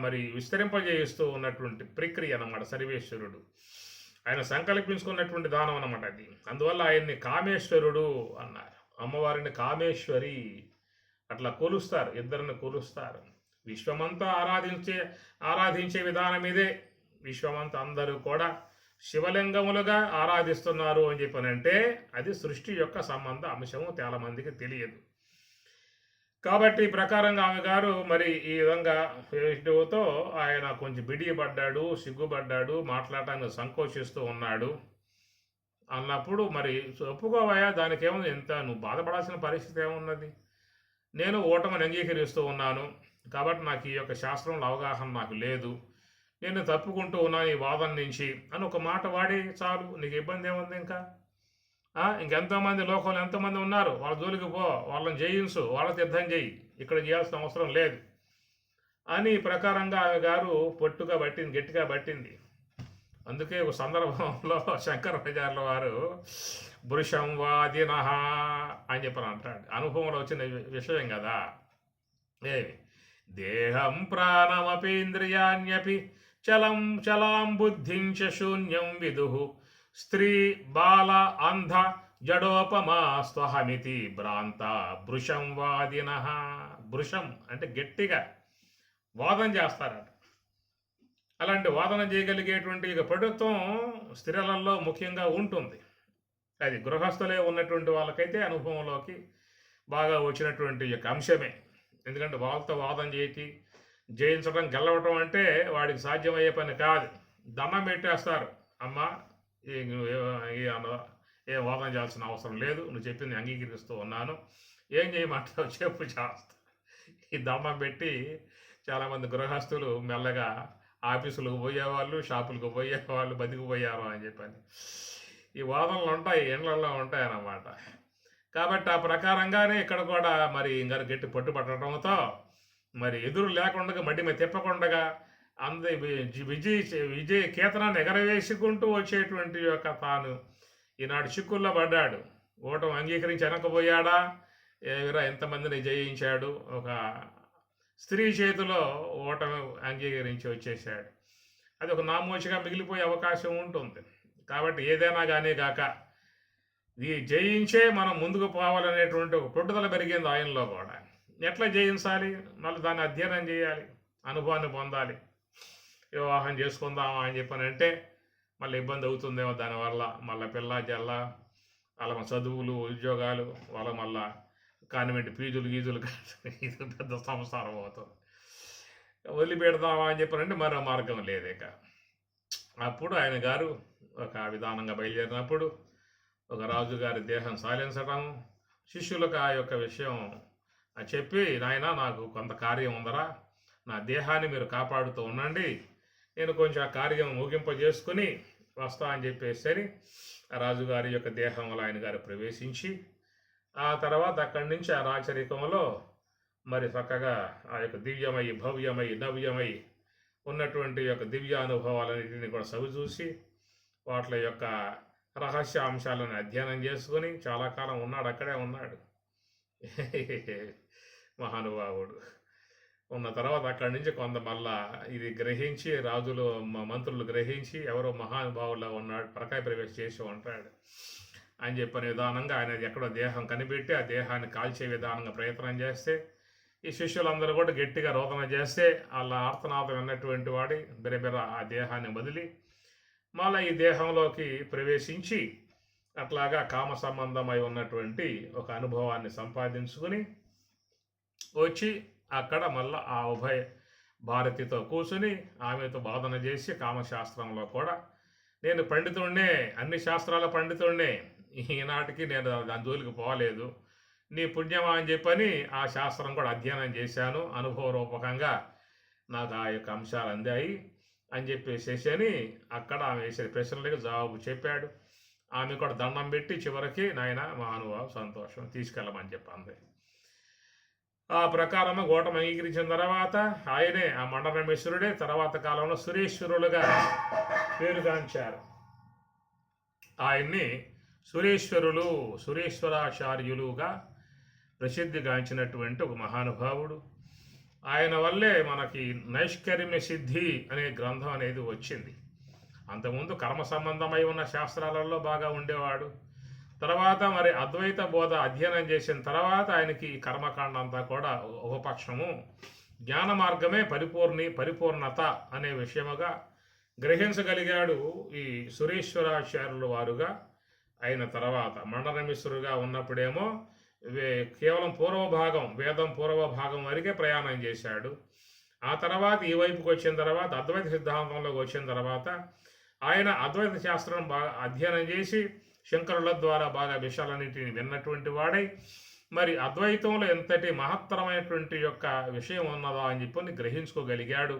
మరి విస్తరింపజేస్తూ ఉన్నటువంటి ప్రక్రియ అన్నమాట సర్వేశ్వరుడు. ఆయన సంకల్పించుకున్నటువంటి దానం అన్నమాట అది. అందువల్ల ఆయన్ని కామేశ్వరుడు అన్నారు. అమ్మవారిని కామేశ్వరి అట్లా కొలుస్తారు, ఇద్దరిని కొలుస్తారు. విశ్వమంతా ఆరాధించే విధానం ఇదే. విశ్వమంతా అందరూ కూడా శివలింగములుగా ఆరాధిస్తున్నారు అని చెప్పనంటే అది సృష్టి యొక్క సంబంధ అంశము చాలా మందికి తెలియదు. కాబట్టి ఈ ప్రకారంగా ఆమె గారు మరి ఈ విధంగా విష్ణువుతో ఆయన కొంచెం బిడియపడ్డాడు, సిగ్గుపడ్డాడు, మాట్లాడటానికి సంకోచిస్తూ ఉన్నాడు. అన్నప్పుడు మరి ఒప్పుకోవయా, దానికి ఏముంది, ఎంత నువ్వు బాధపడాల్సిన పరిస్థితి ఏమున్నది, నేను ఓటమిని అంగీకరిస్తూ ఉన్నాను కాబట్టి నాకు ఈ యొక్క శాస్త్రంలో అవగాహన నాకు లేదు, నేను తప్పుకుంటూ ఉన్నాను ఈ వాదన నుంచి అని ఒక మాట వాడి చాలు, నీకు ఇబ్బంది ఏముంది ఇంకా. ఇంకెంతోమంది లోకంలో ఎంతోమంది ఉన్నారు, వాళ్ళ జోలికి పో, వాళ్ళని జయించు, వాళ్ళకి యుద్ధం చేయి, ఇక్కడ చేయాల్సిన అవసరం లేదు అని ఈ ప్రకారంగా ఆమె గారు పొట్టుగా పట్టింది, గట్టిగా పట్టింది. అందుకే ఒక సందర్భంలో శంకరాచార్యుల వారు పురుషం వాదినః అని చెప్పని అంటాడు. అనుభవంలో వచ్చిన విషయం కదా. ఏమి దేహం ప్రాణమపీంద్రియాణ్యపి చలం చలాం బుద్ధిం చ శూన్యం విదుః స్త్రీ బాల అంధ జడోపమా స్వహమితి భ్రాంత భృశం వాదినః. భృశం అంటే గట్టిగా వాదన చేస్తారట. అలాంటి వాదన చేయగలిగేటువంటి ఇక పటుత్వం స్త్రీలలో ముఖ్యంగా ఉంటుంది. అది గృహస్థులే ఉన్నటువంటి వాళ్ళకైతే అనుభవంలోకి బాగా వచ్చినటువంటి యొక్క అంశమే. ఎందుకంటే వాళ్ళతో వాదన జయించడం, గెలవటం అంటే వాడికి సాధ్యమయ్యే పని కాదు. దండం పెట్టేస్తారు, అమ్మ ఏం వాదన చేయాల్సిన అవసరం లేదు, నువ్వు చెప్పింది అంగీకరిస్తూ ఉన్నాను, ఏం చేయమంటావు చెప్పు చేస్తా. ఈ దండం పెట్టి చాలామంది గృహస్థులు మెల్లగా ఆఫీసులకు పోయేవాళ్ళు, షాపులకు పోయేవాళ్ళు బతికిపోయారు అని చెప్పని ఈ వాదనలు ఉంటాయి, ఎండ్లలో ఉంటాయన్నమాట. కాబట్టి ఆ ప్రకారంగానే ఇక్కడ కూడా మరి ఇంకా గట్టి పట్టుపట్టడంతో మరి ఎదురు లేకుండా మడ్డి మీద తిప్పకుండా విజయ కేతనాన్ని ఎగరవేసుకుంటూ వచ్చేటువంటి యొక్క తాను ఈనాడు చిక్కుల్లో పడ్డాడు. ఓటమి అంగీకరించి వెనకపోయాడా, ఎవరా ఎంతమందిని జయించాడు, ఒక స్త్రీ చేతిలో ఓటమి అంగీకరించి వచ్చేసాడు. అది ఒక నామోచిగా మిగిలిపోయే అవకాశం ఉంటుంది. కాబట్టి ఏదైనా కానీ కాక ఈ జయించే మనం ముందుకు పోవాలనేటువంటి ఒక పట్టుదల పెరిగింది ఆయనలో కూడా. ఎట్లా జయించాలి, మళ్ళీ దాన్ని అధ్యయనం చేయాలి, అనుభవాన్ని పొందాలి. వివాహం చేసుకుందామా అని చెప్పనంటే మళ్ళీ ఇబ్బంది అవుతుందేమో దానివల్ల, మళ్ళీ పిల్ల జల్ల వాళ్ళ చదువులు ఉద్యోగాలు, వాళ్ళ మళ్ళా కాన్వెంట్ ఫీజులు గీజులు ఇది పెద్ద సంసారం అవుతుంది. వదిలిపెడదామా అని చెప్పనంటే మరో మార్గం లేదు ఇక. అప్పుడు ఆయన గారు ఒక విధానంగా బయలుదేరినప్పుడు ఒక రాజుగారి దేహం సాలించడం, శిష్యులకు ఆ యొక్క విషయం చెప్పి, నాయన నాకు కొంత కార్యం ఉందరా, నా దేహాన్ని మీరు కాపాడుతూ ఉండండి, నేను కొంచెం ఆ కార్యం ముగింపజేసుకుని వస్తా అని చెప్పేసరి రాజుగారి యొక్క దేహంలో ఆయన గారు ప్రవేశించి ఆ తర్వాత అక్కడి నుంచి ఆ రాచరికంలో మరి చక్కగా ఆ యొక్క దివ్యమై భవ్యమై నవ్యమై ఉన్నటువంటి యొక్క దివ్య అనుభవాలన్నింటినీ కూడా సవిచూసి వాటి యొక్క రహస్య అంశాలను అధ్యయనం చేసుకొని చాలా కాలం ఉన్నాడు, అక్కడే ఉన్నాడు మహానుభావుడు. ఉన్న తర్వాత అక్కడి నుంచి కొంత మళ్ళా ఇది గ్రహించి రాజులు మంత్రులు గ్రహించి ఎవరో మహానుభావుల్లో ఉన్నాడు, పరకాయ ప్రవేశం చేసి ఉంటాడు అని చెప్పిన విధానంగా ఆయన ఎక్కడో దేహం కనిపెట్టి ఆ దేహాన్ని కాల్చే విధానంగా ప్రయత్నం చేస్తే ఈ శిష్యులందరూ కూడా గట్టిగా రోదన చేస్తే వాళ్ళ ఆర్తనాదం విన్నటువంటి వాడి బిరబిర ఆ దేహాన్ని వదిలి మళ్ళీ ఈ దేహంలోకి ప్రవేశించి అట్లాగా కామ సంబంధమై ఉన్నటువంటి ఒక అనుభవాన్ని సంపాదించుకుని వచ్చి అక్కడ మళ్ళీ ఆ ఉభయ భారతితో కూర్చుని ఆమెతో బోధన చేసి కామశాస్త్రంలో కూడా నేను పండితుడినే, అన్ని శాస్త్రాల పండితుడినే, ఈనాటికి నేను దాని జోలికి పోలేదు, నీ పుణ్యమా అని చెప్పని ఆ శాస్త్రం కూడా అధ్యయనం చేశాను, అనుభవరూపకంగా నాకు ఆ యొక్క అంశాలు అందాయి అని చెప్పేసేసి అని అక్కడ ఆమె వేసే ప్రశ్నలకు జవాబు చెప్పాడు. ఆమె కూడా దండం పెట్టి చివరికి నాయన మహానుభావం సంతోషం తీసుకెళ్ళమని చెప్పింది. ఆ ప్రకారము గౌతమ అంగీకరించిన తర్వాత ఆయనే ఆ మండరమేశ్వరుడే తర్వాత కాలంలో సురేశ్వరులుగా పేరుగాంచారు. ఆయన్ని సురేశ్వరాచార్యులుగా ప్రసిద్ధిగాంచినటువంటి ఒక మహానుభావుడు. ఆయన వల్లే మనకి నైష్కర్మ్య సిద్ధి అనే గ్రంథం అనేది వచ్చింది. అంతకుముందు కర్మ సంబంధమై ఉన్న శాస్త్రాలలో బాగా ఉండేవాడు. తర్వాత మరి అద్వైత బోధ అధ్యయనం చేసిన తర్వాత ఆయనకి ఈ కర్మకాండ అంతా కూడా ఉపపక్షము, జ్ఞాన మార్గమే పరిపూర్ణత అనే విషయముగా గ్రహించగలిగాడు. ఈ సురేశ్వరాచార్యుల వారుగా అయిన తర్వాత మండరమేశ్వరుగా ఉన్నప్పుడేమో కేవలం వేదం పూర్వభాగం వరకే ప్రయాణం చేశాడు. ఆ తర్వాత ఈ వైపుకి వచ్చిన తర్వాత అద్వైత సిద్ధాంతంలోకి వచ్చిన తర్వాత ఆయన అద్వైత శాస్త్రం బాగా అధ్యయనం చేసి శంకరుల ద్వారా బాగా విషయాలన్నింటినీ విన్నటువంటి వాడై మరి అద్వైతంలో ఎంతటి మహత్తరమైనటువంటి యొక్క విషయం ఉన్నదా అని చెప్పి గ్రహించుకోగలిగాడు.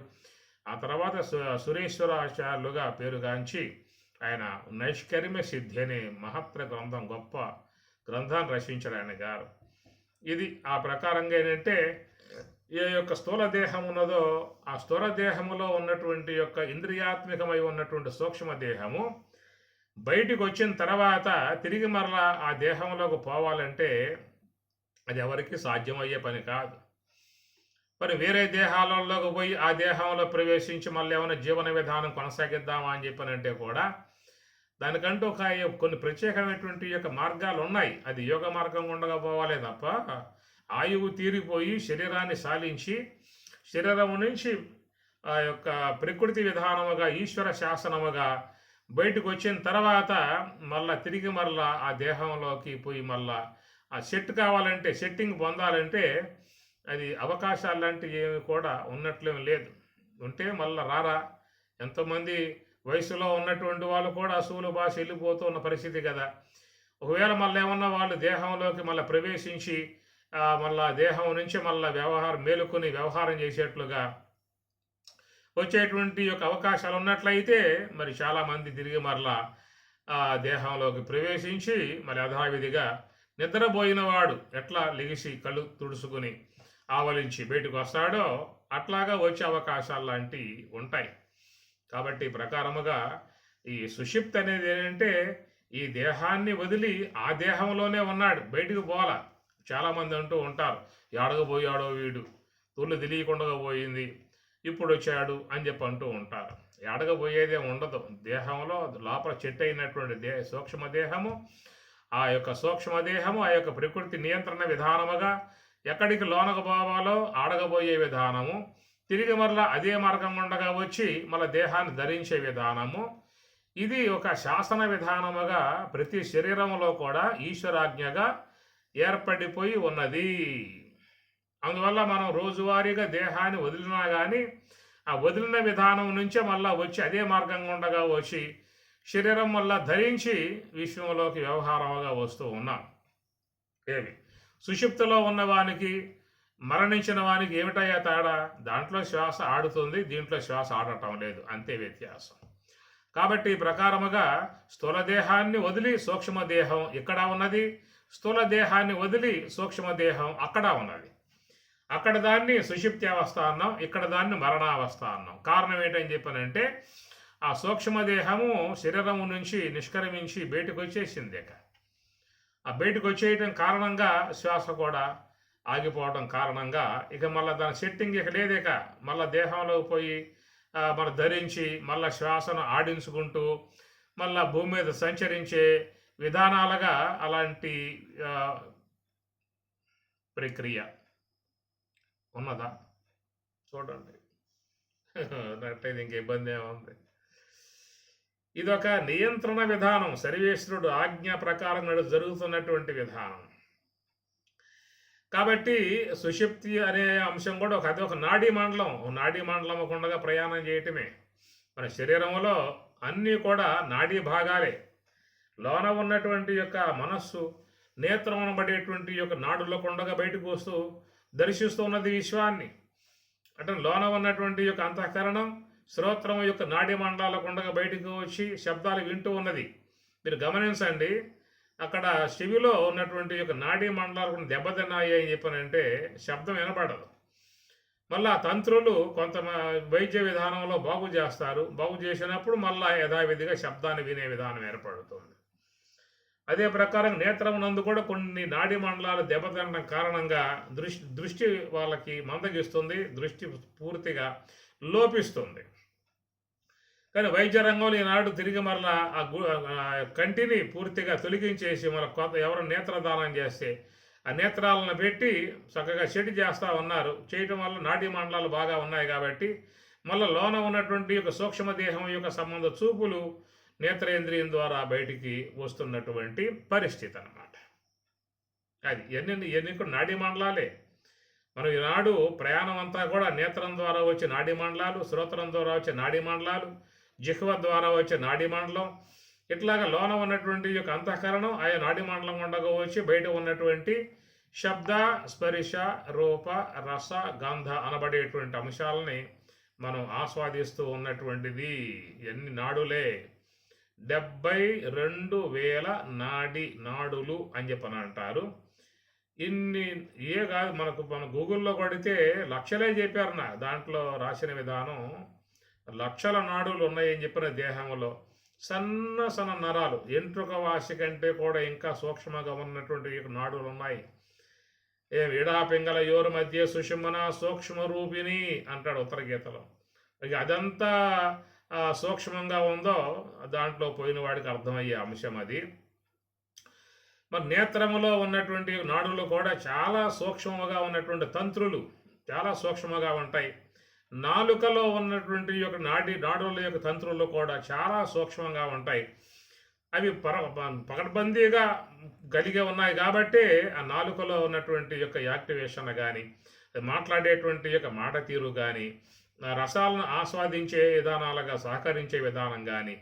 ఆ తర్వాత సురేశ్వరాచార్యులుగా పేరుగాంచి ఆయన నైష్కర్మ్య సిద్ధి అనే మహత్తర గ్రంథం, గొప్ప గ్రంథాన్ని రచించాడు ఆయన గారు. ఇది ఆ ప్రకారంగా ఏంటంటే ఏ యొక్క స్థూల దేహం ఉన్నదో ఆ స్థూల దేహములో ఉన్నటువంటి యొక్క ఇంద్రియాత్మికమై ఉన్నటువంటి సూక్ష్మ దేహము బయటికి వచ్చిన తర్వాత తిరిగి మరలా ఆ దేహంలోకి పోవాలంటే అది ఎవరికి సాధ్యమయ్యే పని కాదు. మరి వేరే దేహాలలోకి పోయి ఆ దేహంలో ప్రవేశించి మళ్ళీ ఏమైనా జీవన విధానం కొనసాగిద్దామా అని చెప్పనంటే కూడా దానికంటూ కొన్ని ప్రత్యేకమైనటువంటి యొక్క మార్గాలు ఉన్నాయి. అది యోగ మార్గం ఉండగా పోవాలే తప్ప ఆయువు తీరిపోయి శరీరాన్ని సాలించి శరీరం నుంచి ఆ యొక్క ప్రకృతి విధానముగా ఈశ్వర శాసనముగా బయటకు వచ్చిన తర్వాత మళ్ళా తిరిగి మళ్ళా ఆ దేహంలోకి పోయి మళ్ళా ఆ సెట్టింగ్ పొందాలంటే అది అవకాశాలు లాంటివి ఏమి కూడా ఉన్నట్లేమి లేదు. ఉంటే మళ్ళీ రారా. ఎంతోమంది వయసులో ఉన్నటువంటి వాళ్ళు కూడా అసూలు భాష వెళ్ళిపోతూ ఉన్న పరిస్థితి కదా. ఒకవేళ మళ్ళీ ఏమన్నా వాళ్ళు దేహంలోకి మళ్ళీ ప్రవేశించి మళ్ళా దేహం నుంచి మళ్ళీ మేలుకొని వ్యవహారం చేసేట్లుగా వచ్చేటువంటి యొక్క అవకాశాలు ఉన్నట్లయితే మరి చాలామంది తిరిగి మరలా దేహంలోకి ప్రవేశించి మరి యథావిధిగా నిద్రపోయినవాడు ఎట్లా లెగిసి కళ్ళు తుడుచుకుని ఆవలించి బయటకు వస్తాడో అట్లాగా వచ్చే అవకాశాలు లాంటివి ఉంటాయి. కాబట్టి ప్రకారముగా ఈ సుషిప్తి అనేది ఏంటంటే ఈ దేహాన్ని వదిలి ఆ దేహంలోనే ఉన్నాడు, బయటికి పోవాల. చాలామంది అంటూ ఉంటారు, ఏడగపోయాడో వీడు, తొలి తెలియకుండా పోయింది, ఇప్పుడు వచ్చాడు అని చెప్పి అంటూ ఉంటారు. ఏడగపోయేదే ఉండదు. దేహంలో లోపల చెట్టు అయినటువంటి సూక్ష్మదేహము, ఆ యొక్క సూక్ష్మదేహము ఆ యొక్క ప్రకృతి నియంత్రణ విధానముగా ఎక్కడికి లోనకు పోవాలో ఆడగబోయే విధానము, తిరిగి మరలా అదే మార్గం ఉండగా వచ్చి మళ్ళీ దేహాన్ని ధరించే విధానము, ఇది ఒక శాసన విధానముగా ప్రతి శరీరంలో కూడా ఈశ్వరాజ్ఞగా ఏర్పడిపోయి ఉన్నది. అందువల్ల మనం రోజువారీగా దేహాన్ని వదిలినా కానీ ఆ వదిలిన విధానం నుంచే మళ్ళా వచ్చి అదే మార్గం ఉండగా వచ్చి శరీరం వల్ల ధరించి విశ్వంలోకి వ్యవహారంగా వస్తూ ఉన్నాం. ఏమి సుషుప్తిలో ఉన్నవానికి మరణించిన వానికి ఏమిటయ్యా తేడా? దాంట్లో శ్వాస ఆడుతుంది, దీంట్లో శ్వాస ఆడటం లేదు, అంతే వ్యత్యాసం. కాబట్టి ఈ ప్రకారముగా స్థూల దేహాన్ని వదిలి సూక్ష్మదేహం ఇక్కడ ఉన్నది, స్థూల దేహాన్ని వదిలి సూక్ష్మదేహం అక్కడ ఉన్నది. అక్కడ దాన్ని సుషుప్తి అవస్థ అన్నాం, ఇక్కడ దాన్ని మరణావస్థ అన్నాం. కారణం ఏంటని చెప్పానంటే ఆ సూక్ష్మదేహము శరీరము నుంచి నిష్క్రమించి బయటకు వచ్చేసింది. ఆ బయటకు వచ్చేయటం కారణంగా శ్వాస కూడా ఆగిపోవడం కారణంగా ఇక మళ్ళీ దాని సెట్టింగ్ ఇక లేదిక. మళ్ళీ దేహంలోకి పోయి మనం ధరించి మళ్ళీ శ్వాసను ఆడించుకుంటూ మళ్ళీ భూమి మీద సంచరించే విధానాలుగా అలాంటి ప్రక్రియ ఉన్నదా? చూడండి, అట్లయితే ఇంక ఇబ్బంది ఏముంది. ఇదొక నియంత్రణ విధానం, సర్వేశ్వరుడు ఆజ్ఞ ప్రకారం జరుగుతున్నటువంటి విధానం. కాబట్టి సుషుప్తి అనే అంశం కూడా అది ఒక నాడీ మండలం ఉండగా ప్రయాణం చేయటమే. మన శరీరంలో అన్నీ కూడా నాడీ భాగాలే. లోన ఉన్నటువంటి యొక్క మనస్సు నేత్రం అనబడేటువంటి యొక్క నాడులో కొండగా బయటకు వస్తూ దర్శిస్తూ ఉన్నది విశ్వాన్ని. అంటే లోన ఉన్నటువంటి యొక్క అంతఃకరణం శ్రోత్రం యొక్క నాడీ మండలాల కొండగా బయటకు వచ్చి శబ్దాలు వింటూ ఉన్నది. మీరు గమనించండి, అక్కడ చెవిలో ఉన్నటువంటి యొక్క నాడీ మండలాలు దెబ్బతిన్నాయి అని చెప్పానంటే శబ్దం వినపడదు. మళ్ళీ ఆ తంత్రులు కొంత వైద్య విధానంలో బాగు చేస్తారు. బాగు చేసినప్పుడు మళ్ళీ యథావిధిగా శబ్దాన్ని వినే విధానం ఏర్పడుతుంది. అదే ప్రకారం నేత్రమునందు కూడా కొన్ని నాడీ మండలాలు దెబ్బతినడం కారణంగా దృష్టి వాళ్ళకి మందగిస్తుంది, దృష్టి పూర్తిగా లోపిస్తుంది. కానీ వైద్య రంగంలో ఈనాడు తిరిగి మరలా కంటిని పూర్తిగా తొలగించేసి మళ్ళీ కొత్త ఎవరు నేత్రదానం చేస్తే ఆ నేత్రాలను పెట్టి చక్కగా సెట్ చేస్తూ ఉన్నారు. చేయటం వల్ల నాడీ మండలాలు బాగా ఉన్నాయి కాబట్టి మళ్ళీ లోన ఉన్నటువంటి యొక్క సూక్ష్మదేహం యొక్క సంబంధ చూపులు నేత్రేంద్రియం ద్వారా బయటికి వస్తున్నటువంటి పరిస్థితి అన్నమాట. అది ఎన్ని కూడా నాడీ మండలాలే. మనం ఈనాడు ప్రయాణం అంతా కూడా నేత్రం ద్వారా వచ్చే నాడీ మండలాలు, శ్రోత్రం ద్వారా వచ్చే నాడీ మండలాలు, జిహ్వ ద్వారా వచ్చే నాడీ మండలం, ఇట్లాగా లోన ఉన్నటువంటి యొక్క అంతఃకరణం ఆయా నాడీ మండలం ఉండగా వచ్చి బయట ఉన్నటువంటి శబ్ద, స్పర్శ, రూప, రస, గంధ అనబడేటువంటి అంశాలని మనం ఆస్వాదిస్తూ ఉన్నటువంటిది ఎన్ని నాడులే. 72,000 నాడులు అని చెప్పని అంటారు. ఇన్ని కాదు, మన గూగుల్లో కొడితే లక్షలే చెప్పారు. దాంట్లో రాసిన విధానం లక్షల నాడులు ఉన్నాయని చెప్పిన దేహంలో సన్న సన్న నరాలు, ఎంట్రుక వాసి కంటే కూడా ఇంకా సూక్ష్మంగా ఉన్నటువంటి నాడులు ఉన్నాయి. ఇడా పింగళ యోరు మధ్య సుషుమ్న సూక్ష్మ రూపిణి అంటాడు ఉత్తర గీతలో. అదంతా సూక్ష్మంగా ఉందో దాంట్లో పోయిన వాడికి అర్థమయ్యే అంశం అది. మరి నేత్రములో ఉన్నటువంటి నాడులు కూడా చాలా సూక్ష్మంగా ఉన్నటువంటి తంత్రులు చాలా సూక్ష్మంగా ఉంటాయి. నాలుకలో ఉన్నటువంటి యొక్క నాడుల యొక్క తంత్రులు కూడా చాలా సూక్ష్మంగా ఉంటాయి. అవి పకడ్బందీగా కలిగి ఉన్నాయి కాబట్టి ఆ నాలుకలో ఉన్నటువంటి యొక్క యాక్టివేషన్ కానీ, మాట్లాడేటువంటి యొక్క మాట తీరు కానీ, రసాలను ఆస్వాదించే విధానాలుగా సహకరించే విధానం కానీ,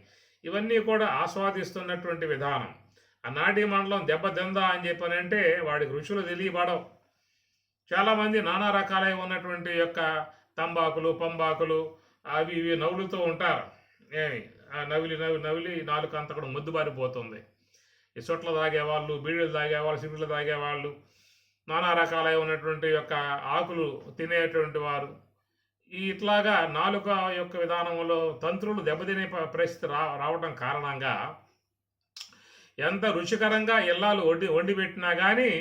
ఇవన్నీ కూడా ఆస్వాదిస్తున్నటువంటి విధానం. ఆ నాడీ మండలం దెబ్బతిందా అని చెప్పనంటే వాడికి రుచులు తెలియబడవు. చాలామంది నానా రకాలై ఉన్నటువంటి యొక్క తంబాకులు, పంబాకులు అవి ఇవి నవ్వులుతూ ఉంటారు. నవిలి నాలుక అంతా కూడా ముద్దుబారిపోతుంది. ఈ చుట్ల తాగేవాళ్ళు, బీడీలు తాగేవాళ్ళు, సిగరెట్లు తాగేవాళ్ళు, నానా రకాలై ఉన్నటువంటి యొక్క ఆకులు తినేటువంటి వారు, ఇట్లాగా నాలుక యొక్క విధానంలో తంత్రులు దెబ్బతినే పరిస్థితి రావడం కారణంగా ఎంత రుచికరంగా ఇల్లాలు వండి పెట్టినా కానీ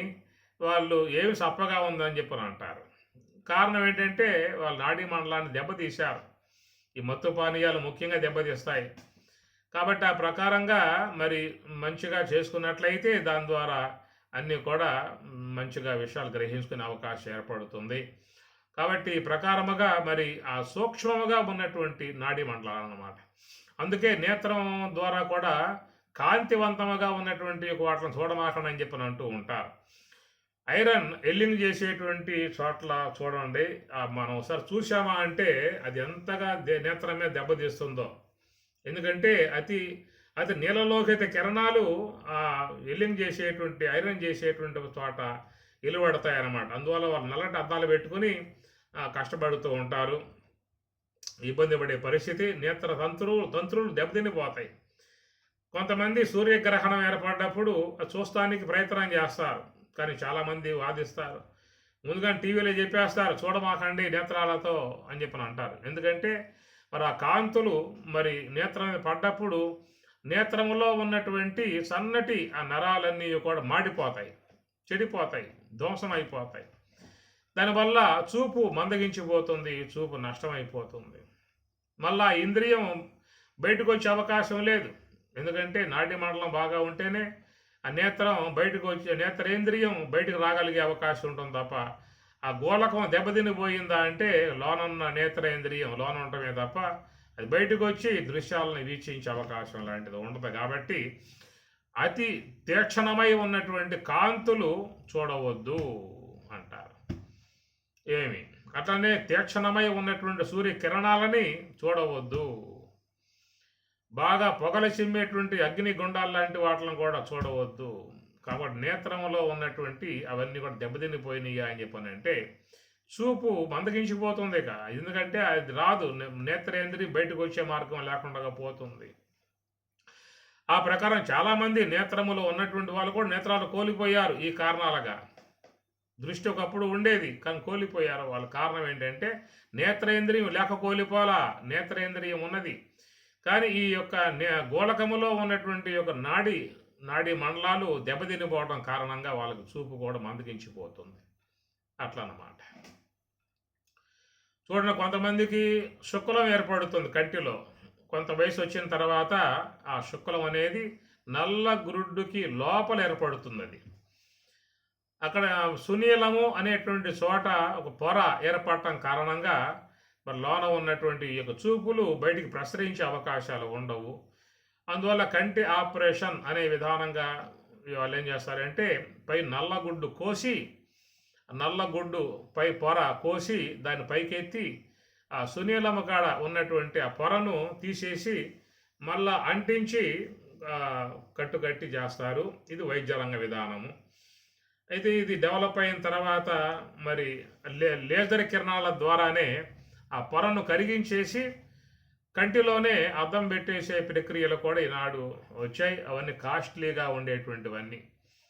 వాళ్ళు ఏమి సప్పగా ఉందని చెప్పని అంటారు. కారణం ఏంటంటే వాళ్ళు నాడీ మండలాన్ని దెబ్బతీశారు. ఈ మత్తు పానీయాలు ముఖ్యంగా దెబ్బతీస్తాయి కాబట్టి ఆ ప్రకారంగా మరి మంచిగా చేసుకున్నట్లయితే దాని ద్వారా అన్నీ కూడా మంచిగా విషయాలు గ్రహించుకునే అవకాశం ఏర్పడుతుంది. కాబట్టి ఈ ప్రకారముగా మరి ఆ సూక్ష్మముగా ఉన్నటువంటి నాడీ మండలాలు అన్నమాట. అందుకే నేత్రం ద్వారా కూడా కాంతివంతముగా ఉన్నటువంటి వాటిని చూడమాకండి అని చెప్పని అంటూ ఉంటారు. ఐరన్ ఎల్లింగ్ చేసేటువంటి చోట్ల చూడండి, మనం ఒకసారి చూసామా అంటే అది ఎంతగా నేత్రం మీద దెబ్బతీస్తుందో. ఎందుకంటే అతి నీలలోహిత కిరణాలు ఎల్లింగ్ చేసేటువంటి ఐరన్ చేసేటువంటి చోట వెలువడతాయి అన్నమాట. అందువల్ల వాళ్ళు నల్లటి అద్దాలు పెట్టుకుని కష్టపడుతూ ఉంటారు, ఇబ్బంది పడే పరిస్థితి. నేత్ర తంత్రులు దెబ్బతినిపోతాయి. కొంతమంది సూర్యగ్రహణం ఏర్పడ్డప్పుడు చూస్తానికి ప్రయత్నం చేస్తారు, కానీ చాలామంది వాదిస్తారు. ముందుగా టీవీలో చెప్పేస్తారు చూడమాకండి నేత్రాలతో అని చెప్పని అంటారు. ఎందుకంటే మరి ఆ కాంతులు మరి నేత్రం పడ్డప్పుడు నేత్రములో ఉన్నటువంటి సన్నటి ఆ నరాలన్నీ కూడా మాడిపోతాయి, చెడిపోతాయి, ధ్వంసం అయిపోతాయి. దానివల్ల చూపు మందగించిపోతుంది, చూపు నష్టమైపోతుంది. మళ్ళా ఇంద్రియం బయటకు వచ్చే అవకాశం లేదు. ఎందుకంటే నాడీ మండలం బాగా ఉంటేనే ఆ నేత్రం బయటకు వచ్చే నేత్రేంద్రియం బయటకు రాగలిగే అవకాశం ఉంటుంది తప్ప ఆ గోళకం దెబ్బతినిపోయిందా అంటే లోనున్న నేత్రేంద్రియం లోన ఉండటమే తప్ప అది బయటకు వచ్చి దృశ్యాలను వీక్షించే అవకాశం లాంటిది ఉండదు. కాబట్టి అతి తీక్షణమై ఉన్నటువంటి కాంతులు చూడవద్దు అంటారు. అట్లనే తీక్షణమై ఉన్నటువంటి సూర్యకిరణాలని చూడవద్దు. బాగా పొగలు చిమ్మేటువంటి అగ్ని గుండాలు లాంటి వాటిని కూడా చూడవద్దు. కాబట్టి నేత్రంలో ఉన్నటువంటి అవన్నీ కూడా దెబ్బతినిపోయినాయా అని చెప్పానంటే చూపు మందగించిపోతుంది ఇక. ఎందుకంటే అది రాదు, నేత్రేంద్రియం బయటకు వచ్చే మార్గం లేకుండా పోతుంది. ఆ ప్రకారం చాలామంది నేత్రములో ఉన్నటువంటి వాళ్ళు కూడా నేత్రాలు కోల్పోయారు ఈ కారణాలుగా. దృష్టి ఒకప్పుడు ఉండేది కానీ కోల్పోయారు వాళ్ళు. కారణం ఏంటంటే నేత్రేంద్రియం లేక కోల్పోలా, నేత్రేంద్రియం ఉన్నది కానీ ఈ యొక్క గోళకములో ఉన్నటువంటి యొక్క నాడీ మండలాలు దెబ్బతినిపోవడం కారణంగా వాళ్ళకి చూపు కూడా మందగించిపోతుంది. అట్లా అన్నమాట. చూడండి, కొంతమందికి శుక్లం ఏర్పడుతుంది కంటిలో. కొంత వయసు వచ్చిన తర్వాత ఆ శుక్లం అనేది నల్ల గురుడ్డుకి లోపల ఏర్పడుతుంది. అది అక్కడ సునీలము అనేటువంటి చోట ఒక పొర ఏర్పడటం కారణంగా మరి లోన ఉన్నటువంటి ఈ యొక్క చూపులు బయటికి ప్రసరించే అవకాశాలు ఉండవు. అందువల్ల కంటి ఆపరేషన్ అనే విధానంగా వాళ్ళు ఏం చేస్తారంటే పై నల్లగుడ్డు కోసి, నల్లగుడ్డు పై పొర కోసి దాన్ని పైకెత్తి ఆ సునీలము కాడ ఉన్నటువంటి ఆ పొరను తీసేసి మళ్ళా అంటించి కట్టుకట్టి చేస్తారు. ఇది వైద్యరంగ విధానము. అయితే ఇది డెవలప్ అయిన తర్వాత మరి లేజర్ కిరణాల ద్వారానే ఆ పొరను కరిగించేసి కంటిలోనే అద్దం పెట్టేసే ప్రక్రియలు కూడా ఈనాడు వచ్చాయి. అవన్నీ కాస్ట్లీగా ఉండేటువంటివన్నీ.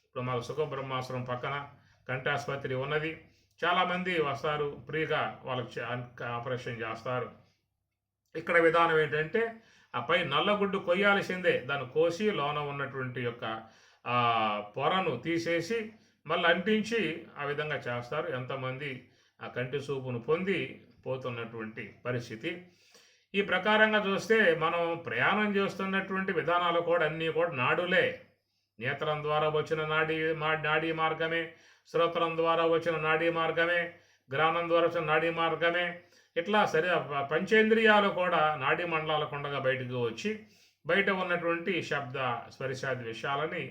ఇప్పుడు మాకు సుఖబ్రహ్మాశ్రమం పక్కన కంటి ఆసుపత్రి ఉన్నది. చాలామంది వస్తారు, ఫ్రీగా వాళ్ళకి ఆపరేషన్ చేస్తారు. ఇక్కడ విధానం ఏంటంటే ఆ పై నల్లగుడ్డు కొయ్యాల్సిందే, దాన్ని కోసి లోన ఉన్నటువంటి యొక్క పొరను తీసేసి మళ్ళీ అంటించి ఆ విధంగా చేస్తారు. ఎంతమంది ఆ కంటి చూపును పొంది పోతున్నటువంటి పరిస్థితి. ఈ ప్రకారంగా చూస్తే మనం ప్రయాణం చేస్తున్నటువంటి విధానాలు కూడా అన్నీ కూడా నాడులే. నేత్రం ద్వారా వచ్చిన నాడీ మార్గమే, శ్రోత్రం ద్వారా వచ్చిన నాడీ మార్గమే, గ్రాణం ద్వారా వచ్చిన నాడీ మార్గమే. ఇట్లా పంచేంద్రియాలు కూడా నాడీ మండలాల కొండగా బయటకు వచ్చి బయట ఉన్నటువంటి శబ్ద స్పర్శాది విషయాలని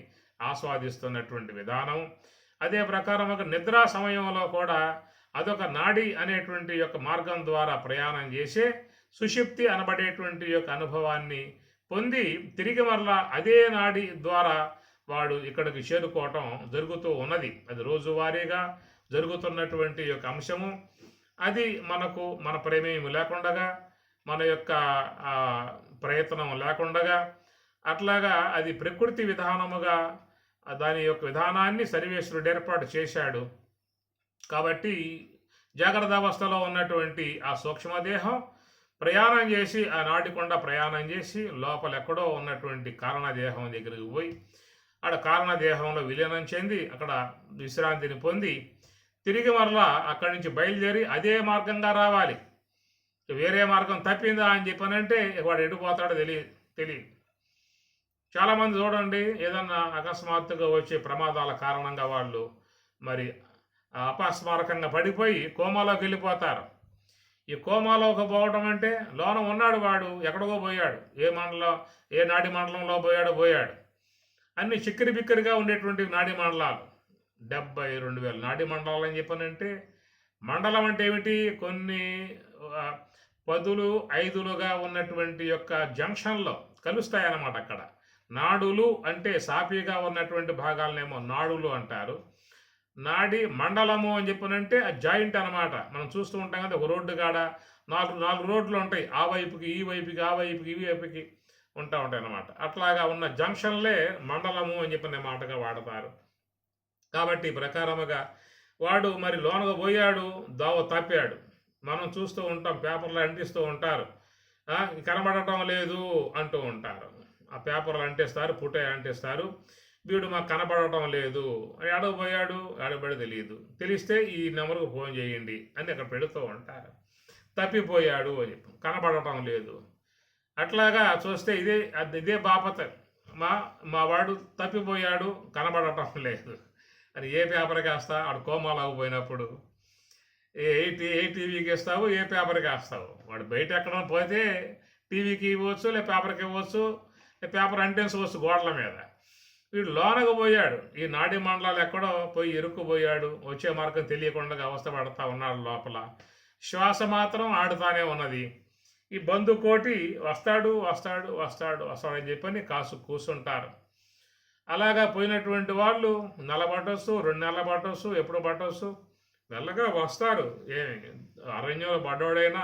ఆస్వాదిస్తున్నటువంటి విధానం. అదే ప్రకారం ఒక నిద్రా సమయంలో కూడా అదొక నాడీ అనేటువంటి యొక్క మార్గం ద్వారా ప్రయాణం చేసే సుషుప్తి అనబడేటువంటి యొక్క అనుభవాన్ని పొంది తిరిగి మరలా అదే నాడీ ద్వారా వాడు ఇక్కడికి చేరుకోవటం జరుగుతూ ఉన్నది. అది రోజువారీగా జరుగుతున్నటువంటి యొక్క అంశము. అది మన ప్రమేయం లేకుండగా, మన యొక్క ప్రయత్నం లేకుండగా, అట్లాగా అది ప్రకృతి విధానముగా దాని యొక్క విధానాన్ని సర్వేశ్వరుడు ఏర్పాటు చేశాడు. కాబట్టి జాగ్రత్త అవస్థలో ఉన్నటువంటి ఆ సూక్ష్మదేహం ప్రయాణం చేసి ఆ నాటికొండ ప్రయాణం చేసి లోపల ఎక్కడో ఉన్నటువంటి కారణదేహం దగ్గరికి పోయి ఆడ కారణదేహంలో విలీనం చెంది అక్కడ విశ్రాంతిని పొంది తిరిగి మరలా అక్కడి నుంచి బయలుదేరి అదే మార్గంగా రావాలి. వేరే మార్గం తప్పిందా అని చెప్పానంటే వాడు ఎడిపోతాడో తెలియదు. చాలామంది చూడండి, ఏదన్నా అకస్మాత్తుగా వచ్చే ప్రమాదాల కారణంగా వాళ్ళు మరి అపస్మారకంగా పడిపోయి కోమాలోకి వెళ్ళిపోతారు. ఈ కోమాలోకి పోవడం అంటే లోన ఉన్నాడు వాడు, ఎక్కడికో పోయాడు, ఏ నాడీ మండలంలో పోయాడు. అన్ని చిక్కిరి బిక్కిరిగా ఉండేటువంటి నాడీ మండలాలు 72,000 నాడీ మండలాలు అని చెప్పానంటే, మండలం అంటే ఏమిటి? కొన్ని 10, 5లుగా ఉన్నటువంటి యొక్క జంక్షన్లో కలుస్తాయన్నమాట. అక్కడ నాడులు అంటే సాపీగా ఉన్నటువంటి భాగాలనేమో నాడులు అంటారు. నాడి మండలము అని చెప్పనంటే ఆ జాయింట్ అనమాట. మనం చూస్తూ ఉంటాం కదా, ఒక రోడ్డు కాడ నాలుగు రోడ్లు ఉంటాయి, ఆ వైపుకి ఈ వైపుకి, ఆ వైపుకి ఈ వైపుకి ఉంటాయి అన్నమాట. అట్లాగా ఉన్న జంక్షన్లే మండలము అని చెప్పిన మాటగా వాడతారు. కాబట్టి ప్రకారముగా వాడు మరి లోనగా పోయాడు, దావ తప్పాడు. మనం చూస్తూ ఉంటాం, పేపర్లు అంటిస్తూ ఉంటారు, కనబడటం లేదు అంటూ ఉంటారు. ఆ పేపర్లు అంటేస్తారు, పుట్ట అంటేస్తారు, వీడు మాకు కనపడటం లేదు, ఆడపోయాడు, ఆడబడి తెలియదు, తెలిస్తే ఈ నెంబర్కు ఫోన్ చేయండి అని అక్కడ పెడుతూ ఉంటారు. తప్పిపోయాడు అని చెప్పి కనపడటం లేదు. అట్లాగా చూస్తే ఇదే బాపత, మా వాడు తప్పిపోయాడు, కనబడటం లేదు అని ఏ పేపర్కి వేస్తా? ఆడు కోమాలకు పోయినప్పుడు ఏ టీవీకి ఇస్తావు, ఏ పేపర్కి వేస్తావు? వాడు బయట ఎక్కడ పోతే టీవీకి ఇవ్వచ్చు, లేదా పేపర్కి ఇవ్వచ్చు, పేపర్ అంటించవచ్చు గోడల మీద. వీడు లోనకు పోయాడు, ఈ నాడీ మండలాలు ఎక్కడో పోయి ఇరుక్కుపోయాడు, వచ్చే మార్గం తెలియకుండా అవస్థ పడతా ఉన్నాడు లోపల. శ్వాస మాత్రం ఆడుతానే ఉన్నది. ఈ బంధుకోటి వస్తాడు అని చెప్పని కూర్చుంటారు. అలాగా పోయినటువంటి వాళ్ళు నెల పట్టొచ్చు, 2 నెలలు పట్టొచ్చు, ఎప్పుడు పట్టొచ్చు, మెల్లగా వస్తారు. అరణ్యంలో పడ్డోడైనా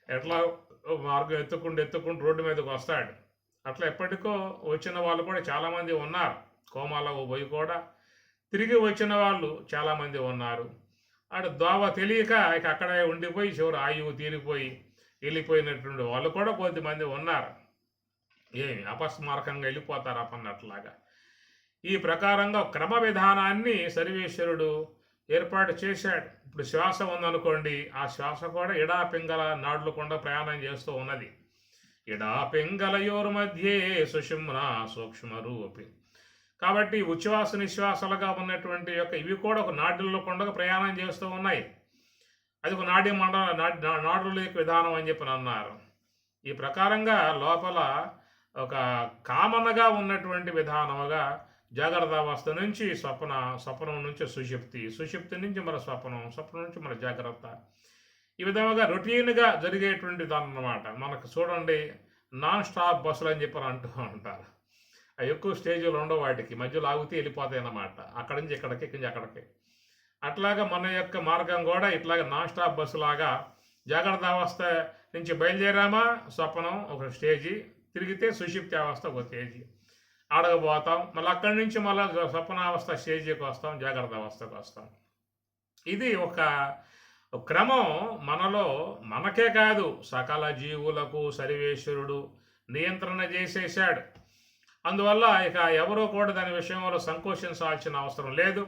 ఎట్లా మార్గం ఎత్తుకుంటూ రోడ్డు మీదకి వస్తాడు. అట్లా ఎప్పటికో వచ్చిన వాళ్ళు కూడా చాలామంది ఉన్నారు. కోమాలకు పోయి కూడా తిరిగి వచ్చిన వాళ్ళు చాలామంది ఉన్నారు. అటు దోవ తెలియక ఇక అక్కడే ఉండిపోయి చివరి ఆయువు తీరిపోయి వెళ్ళిపోయినటువంటి వాళ్ళు కూడా కొద్దిమంది ఉన్నారు. అపస్మారకంగా వెళ్ళిపోతారు అపన్నట్లాగా. ఈ ప్రకారంగా క్రమ విధానాన్ని సర్వేశ్వరుడు ఏర్పాటు చేశాడు. ఇప్పుడు శ్వాస ఉందనుకోండి, ఆ శ్వాస కూడా ఇడా పింగళ నాడులకుండా ప్రయాణం చేస్తూ ఉన్నది. ఇడా పింగళయోర్ మధ్యే సుషుమ్న సూక్ష్మ రూపి. కాబట్టి ఉచ్ఛ్వాస నిశ్వాసాలుగా ఉన్నటువంటి యొక్క ఇవి కూడా ఒక నాడుల్లో కొండగా ప్రయాణం చేస్తూ ఉన్నాయి. అది ఒక నాడీ నాడుల యొక్క విధానం అని చెప్పి అన్నారు. ఈ ప్రకారంగా లోపల ఒక కామనగా ఉన్నటువంటి విధానముగా జాగ్రత్త అవస్థ నుంచి స్వప్నం నుంచి సుషుప్తి నుంచి మన స్వప్నం నుంచి మన జాగ్రత్త, ఈ విధంగా రొటీన్గా జరిగేటువంటి దాని అన్నమాట. మనకు చూడండి నాన్ స్టాప్ బస్సులు అని చెప్పి అంటూ ఉంటారు. ఎక్కువ స్టేజీలు ఉండవు, వాటికి మధ్యలో ఆగితే వెళ్ళిపోతాయి అన్నమాట. అక్కడి నుంచి ఇక్కడికి, ఇక్కడి నుంచి అక్కడికి. అట్లాగా మన యొక్క మార్గం కూడా ఇట్లాగా నాన్ స్టాప్ బస్సు లాగా జాగ్రత్త అవస్థ నుంచి బయలుదేరామా స్వప్నం ఒక స్టేజీ, తిరిగితే సుషుప్తి అవస్థ ఒక స్టేజీ, ఆడకపోతాం, మళ్ళీ అక్కడి నుంచి మళ్ళీ స్వప్నావస్థ స్టేజీకి వస్తాం, జాగ్రత్త అవస్థకు వస్తాం. ఇది ఒక క్రమం మనలో, మనకే కాదు సకల జీవులకు సర్వేశ్వరుడు నియంత్రణ చేసేసాడు. అందువల్ల ఇక ఎవరో కూడా దాని విషయంలో సంకోచించాల్సిన అవసరం లేదు.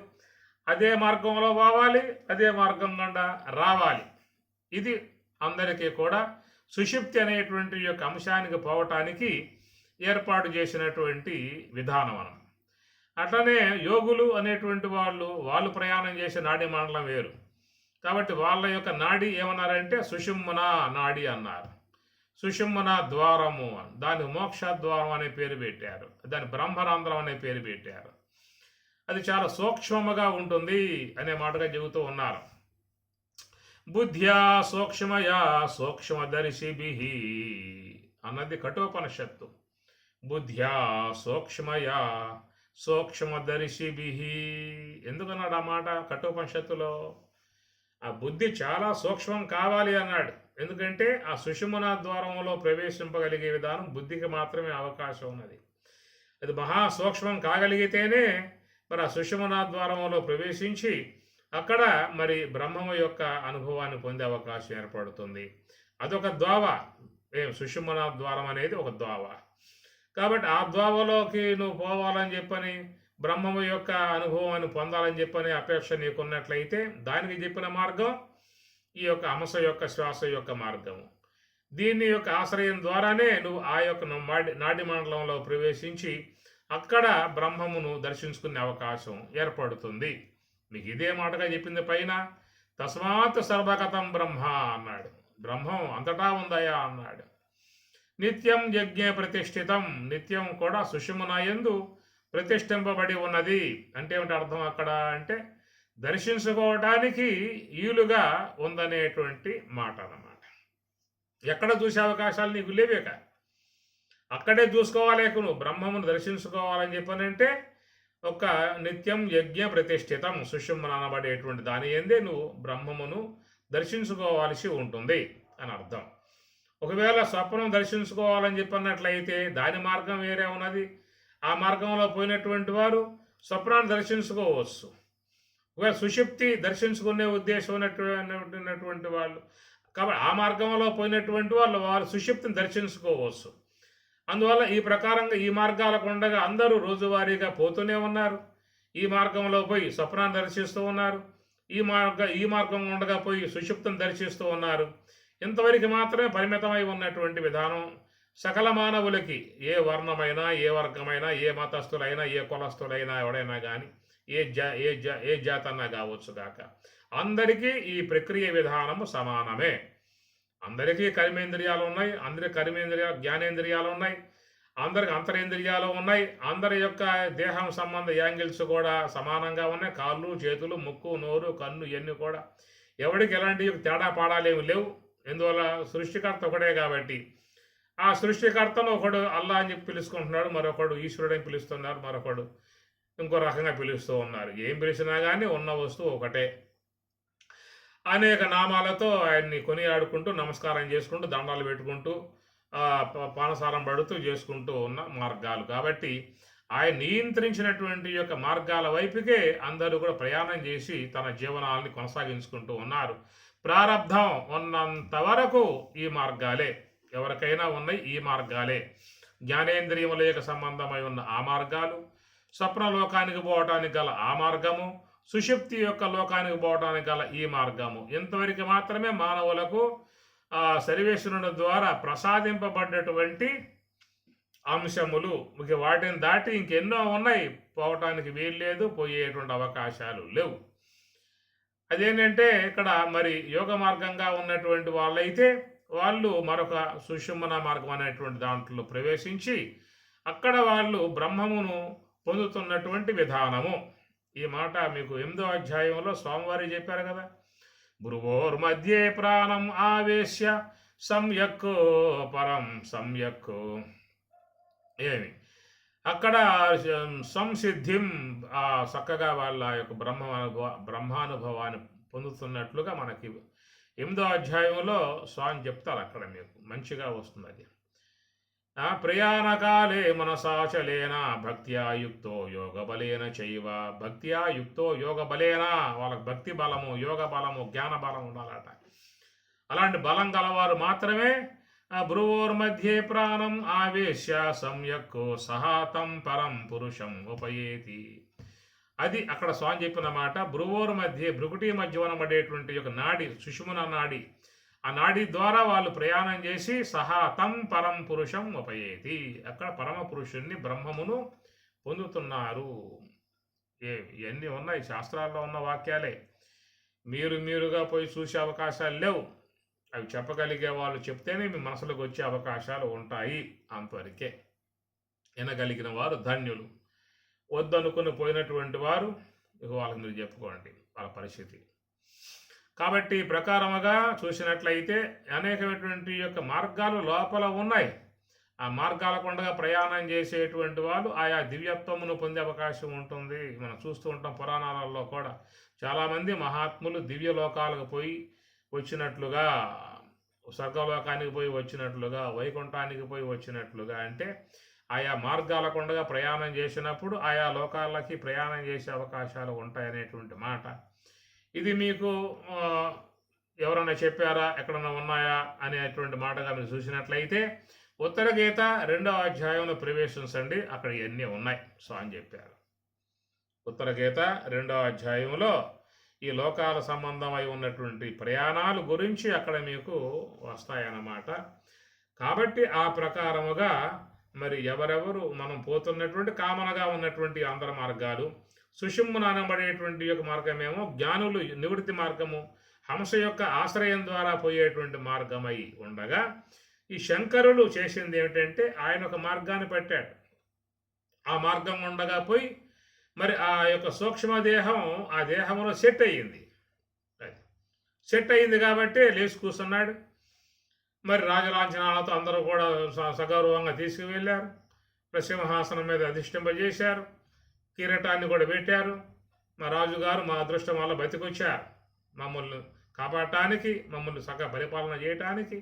అదే మార్గంలో పోవాలి, అదే మార్గం గుండా రావాలి. ఇది అందరికీ కూడా సుషుప్తి అనేటువంటి యొక్క అంశానికి పోవటానికి ఏర్పాటు చేసినటువంటి విధానం. అట్లనే యోగులు అనేటువంటి వాళ్ళు ప్రయాణం చేసే నాడీ మండలం వేరు. కాబట్టి వాళ్ళ యొక్క నాడి ఏమన్నారంటే సుషుమ్న నాడి అన్నారు. సుషుమ్న ద్వారము, దాని మోక్షద్వారం అనే పేరు పెట్టారు, దాని బ్రహ్మరంధ్రం అనే పేరు పెట్టారు. అది చాలా సూక్ష్మముగా ఉంటుంది అనే మాటగా చెబుతూ ఉన్నారు. బుద్ధ్యా సూక్ష్మయా సూక్ష్మదర్శిభి అన్నది కఠోపనిషత్తు. బుద్ధ్యా సూక్ష్మయా సూక్ష్మదర్శిభి ఎందుకన్నాడు ఆ మాట కఠోపనిషత్తులో? ఆ బుద్ధి చాలా సూక్ష్మం కావాలి అన్నాడు. ఎందుకంటే ఆ సుషుమ్న ద్వారంలో ప్రవేశింపగలిగే విధానం బుద్ధికి మాత్రమే అవకాశం ఉన్నది. అది మహాసూక్ష్మం కాగలిగితేనే మరి ఆ సుషుమ్న ద్వారంలో ప్రవేశించి అక్కడ మరి బ్రహ్మము యొక్క అనుభవాన్ని పొందే అవకాశం ఏర్పడుతుంది. అదొక ద్వావ. సుషుమ్న ద్వారం అనేది ఒక ద్వావ. కాబట్టి ఆ ద్వావలోకి నువ్వు పోవాలని చెప్పని, బ్రహ్మము యొక్క అనుభవాన్ని పొందాలని చెప్పని అపేక్ష నీకున్నట్లయితే దానికి చెప్పిన మార్గం ఈ యొక్క అంశ యొక్క శ్వాస యొక్క మార్గము. దీని యొక్క ఆశ్రయం ద్వారానే నువ్వు ఆ యొక్క నాడి మండలంలో ప్రవేశించి అక్కడ బ్రహ్మమును దర్శించుకునే అవకాశం ఏర్పడుతుంది. మీకు ఇదే మాటగా చెప్పింది పైన. తస్మాత్ సర్వగతం బ్రహ్మ అన్నాడు. బ్రహ్మం అంతటా ఉందయా అన్నాడు. నిత్యం యజ్ఞ ప్రతిష్ఠితం, నిత్యం కూడా సుషుమ్న యందు ప్రతిష్ఠింపబడి ఉన్నది. అంటే ఏమిటి అర్థం అక్కడ అంటే దర్శించుకోవడానికి ఈలుగా ఉందనేటువంటి మాట అన్నమాట. ఎక్కడ చూసే అవకాశాలు నీకు లేవేక, అక్కడే చూసుకోవాలేక నువ్వు బ్రహ్మమును దర్శించుకోవాలని చెప్పనంటే ఒక నిత్యం యజ్ఞ ప్రతిష్ఠితం సుషుమ్న అనబడేటువంటి దాని ఏందే నువ్వు బ్రహ్మమును దర్శించుకోవాల్సి ఉంటుంది అని అర్థం. ఒకవేళ స్వప్నం దర్శించుకోవాలని చెప్పినట్లయితే దాని మార్గం వేరే ఉన్నది. ఆ మార్గంలో పోయినటువంటి వారు స్వప్నాన్ని దర్శించుకోవచ్చు. ఒకవేళ సుషుప్తి దర్శించుకునే ఉద్దేశం ఉన్నటువంటి వాళ్ళు కాబట్టి ఆ మార్గంలో పోయినటువంటి వారు సుషుప్తిని దర్శించుకోవచ్చు. అందువల్ల ఈ ప్రకారంగా ఈ మార్గాలకు ఉండగా అందరూ రోజువారీగా పోతూనే ఉన్నారు. ఈ మార్గంలో పోయి స్వప్నాన్ని దర్శిస్తూ ఉన్నారు, ఈ మార్గం ఉండగా పోయి సుషుప్తిని దర్శిస్తూ ఉన్నారు. ఇంతవరకు మాత్రమే పరిమితమై ఉన్నటువంటి విధానం సకల మానవులకి, ఏ వర్ణమైనా, ఏ వర్గమైనా, ఏ మతస్థులైనా, ఏ కులస్థులైనా, ఎవడైనా కానీ ఏ జాతి అన్నా కావచ్చు కాక అందరికీ ఈ ప్రక్రియ విధానము సమానమే. అందరికీ కర్మేంద్రియాలు ఉన్నాయి, అందరికి జ్ఞానేంద్రియాలు ఉన్నాయి, అందరికి అంతరేంద్రియాలు ఉన్నాయి, అందరి యొక్క దేహం సంబంధ యాంగిల్స్ కూడా సమానంగా ఉన్నాయి. కాళ్ళు, చేతులు, ముక్కు, నోరు, కన్ను ఇవన్నీ కూడా ఎవరికి ఎలాంటి తేడా పాడాలేమి లేవు. ఎందువల్ల సృష్టికర్త ఒకడే కాబట్టి ఆ సృష్టికర్తను ఒకడు అల్లా అని చెప్పి పిలుచుకుంటున్నాడు, మరొకడు ఈశ్వరుడు అని పిలుస్తున్నారు, మరొకడు ఇంకో రకంగా పిలుస్తూ ఉన్నారు. ఏం పిలిచినా కానీ ఉన్న వస్తువు ఒకటే. అనేక నామాలతో ఆయన్ని కొనియాడుకుంటూ, నమస్కారం చేసుకుంటూ, దండాలు పెట్టుకుంటూ, పానసారం పడుతూ చేసుకుంటూ ఉన్న మార్గాలు. కాబట్టి ఆయన నియంత్రించినటువంటి యొక్క మార్గాల వైపుకే అందరూ కూడా ప్రయాణం చేసి తన జీవనాల్ని కొనసాగించుకుంటూ ఉన్నారు. ప్రారబ్ధం ఉన్నంత వరకు ఈ మార్గాలే, ఎవరికైనా ఉన్నాయి ఈ మార్గాలే. జ్ఞానేంద్రియముల యొక్క సంబంధమై ఉన్న ఆ మార్గాలు, స్వప్నలోకానికి పోవటానికి గల ఆ మార్గము, సుషుప్తి యొక్క లోకానికి పోవటానికి గల ఈ మార్గము, ఇంతవరకు మాత్రమే మానవులకు సర్వేశ్వరుని ద్వారా ప్రసాదింపబడ్డటువంటి అంశములు. ఇక వాటిని దాటి ఇంకెన్నో ఉన్నాయి, పోవటానికి వీల్లేదు, పోయేటువంటి అవకాశాలు లేవు. అదేంటంటే ఇక్కడ మరి యోగ మార్గంగా ఉన్నటువంటి వాళ్ళైతే వాళ్ళు మరొక సుషుమ్న మార్గం అనేటువంటి దాంట్లో ప్రవేశించి అక్కడ వాళ్ళు బ్రహ్మమును పొందుతున్నటువంటి విధానము. ఈ మాట మీకు 8వ అధ్యాయంలో స్వామివారి చెప్పారు కదా. గురువోర్ మధ్యే ప్రాణం ఆవేశ్య సమ్యక్ పరం సమ్యక్. ఏమి అక్కడ సంసిద్ధిం చక్కగా వాళ్ళ యొక్క బ్రహ్మానుభవాన్ని పొందుతున్నట్లుగా మనకి 8వ అధ్యాయంలో స్వామి చెప్తారు. అక్కడ మీకు మంచిగా వస్తుంది అది. ప్రయాణకాలే మనసాచలేన భక్త్యా యుక్తో యోగ బలేన చైవ. భక్త్యా యుక్తో యోగ బలేన, వాళ్ళకి భక్తి బలము, యోగ బలము, జ్ఞాన బలం ఉండాలట. అలాంటి బలం గలవారు మాత్రమే భ్రువోర్మధ్యే ప్రాణం ఆవేశ్య సమ్యక్ సహాతం పరం పురుషం ఉపయేతి. అది అక్కడ స్వామి చెప్పిన మాట. భ్రువోర్ మధ్య, భృకుటి మధ్యవనం పడేటువంటి ఒక నాడి, సుషుమ్న నాడి, ఆ నాడి ద్వారా వాళ్ళు ప్రయాణం చేసి సహాతం పరం పురుషం ఉపయేతి, అక్కడ పరమ పురుషుణ్ణి, బ్రహ్మమును పొందుతున్నారు. ఇవన్నీ ఉన్నాయి, శాస్త్రాల్లో ఉన్న వాక్యాలే. మీరుగా పోయి చూసే అవకాశాలు లేవు. అవి చెప్పగలిగే వాళ్ళు చెప్తేనే మీ మనసులోకి వచ్చే అవకాశాలు ఉంటాయి. అంతవరకే వినగలిగిన వారు ధన్యులు. వద్దనుకుని పోయినటువంటి వారు ఇక వాళ్ళకి మీరు చెప్పుకోండి వాళ్ళ పరిస్థితి. కాబట్టి ప్రకారముగా చూసినట్లయితే అనేకమైనటువంటి యొక్క మార్గాలు లోపల ఉన్నాయి. ఆ మార్గాల కొండగా ప్రయాణం చేసేటువంటి వాళ్ళు ఆయా దివ్యత్వమును పొందే అవకాశం ఉంటుంది. మనం చూస్తూ ఉంటాం పురాణాలలో కూడా చాలామంది మహాత్ములు దివ్య లోకాలకు పోయి వచ్చినట్లుగా, స్వర్గలోకానికి పోయి వచ్చినట్లుగా, వైకుంఠానికి పోయి వచ్చినట్లుగా, అంటే ఆయా మార్గాల కొండగా ప్రయాణం చేసినప్పుడు ఆయా లోకాలకి ప్రయాణం చేసే అవకాశాలు ఉంటాయనేటువంటి మాట. ఇది మీకు ఎవరైనా చెప్పారా, ఎక్కడన్నా ఉన్నాయా అనేటువంటి మాటగా మీరు చూసినట్లయితే ఉత్తర గీత 2వ అధ్యాయంలో ప్రవేశించండి, అక్కడ ఇవన్నీ ఉన్నాయి స్వామి చెప్పారు. ఉత్తర గీత 2వ అధ్యాయంలో ఈ లోకాల సంబంధమై ఉన్నటువంటి ప్రయాణాలు గురించి అక్కడ మీకు వస్తాయన్నమాట. కాబట్టి ఆ ప్రకారముగా మరి ఎవరెవరు మనం పోతున్నటువంటి కామనగా ఉన్నటువంటి అంతర మార్గాలు, సుషుమ్న అనబడేటువంటి యొక్క మార్గమేమో జ్ఞానులు నివృత్తి మార్గము, హంస యొక్క ఆశ్రయం ద్వారా పోయేటువంటి మార్గమై ఉండగా, ఈ శంకరులు చేసింది ఏమిటంటే ఆయన ఒక మార్గాన్ని పెట్టాడు. ఆ మార్గం ఉండగా పోయి మరి ఆ యొక్క సూక్ష్మదేహం ఆ దేహంలో సెట్ అయ్యింది. సెట్ అయ్యింది కాబట్టి లేచి కూర్చున్నాడు. మరి రాజలాంఛనాలతో అందరూ కూడా సగౌరవంగా తీసుకువెళ్ళారు. సింహాసనం మీద అధిష్ఠింపజేశారు. కిరీటాన్ని కూడా పెట్టారు. మా రాజుగారు మా అదృష్టం వల్ల బతికొచ్చారు. మమ్మల్ని కాపాడటానికి, మమ్మల్ని సగ పరిపాలన చేయటానికి,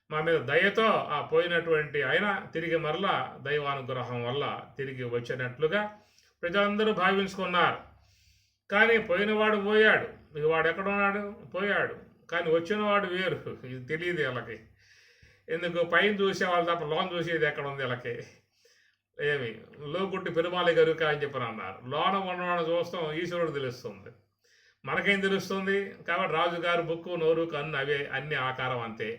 మా మీద దయతో ఆ పోయినటువంటి ఆయన తిరిగి మరలా దైవానుగ్రహం వల్ల తిరిగి వచ్చినట్లుగా ప్రజలందరూ భావించుకున్నారు. కానీ పోయినవాడు పోయాడు, వాడు ఎక్కడున్నాడు, పోయాడు. కానీ వచ్చినవాడు వేరు, ఇది తెలియదు వీళ్ళకి. ఎందుకు పైన చూసే వాళ్ళు తప్ప లోన్ చూసేది ఎక్కడ ఉంది వీళ్ళకి. ఏమి లోగుట్టి పెరుమాళి గరుక అని చెప్పని అన్నారు. లోన ఉన్నవాడు చూస్తాం, ఈశ్వరుడు తెలుస్తుంది, మనకేం తెలుస్తుంది. కాబట్టి రాజుగారు బుక్కు నోరు కన్ను అవే అన్ని ఆకారం అంతే.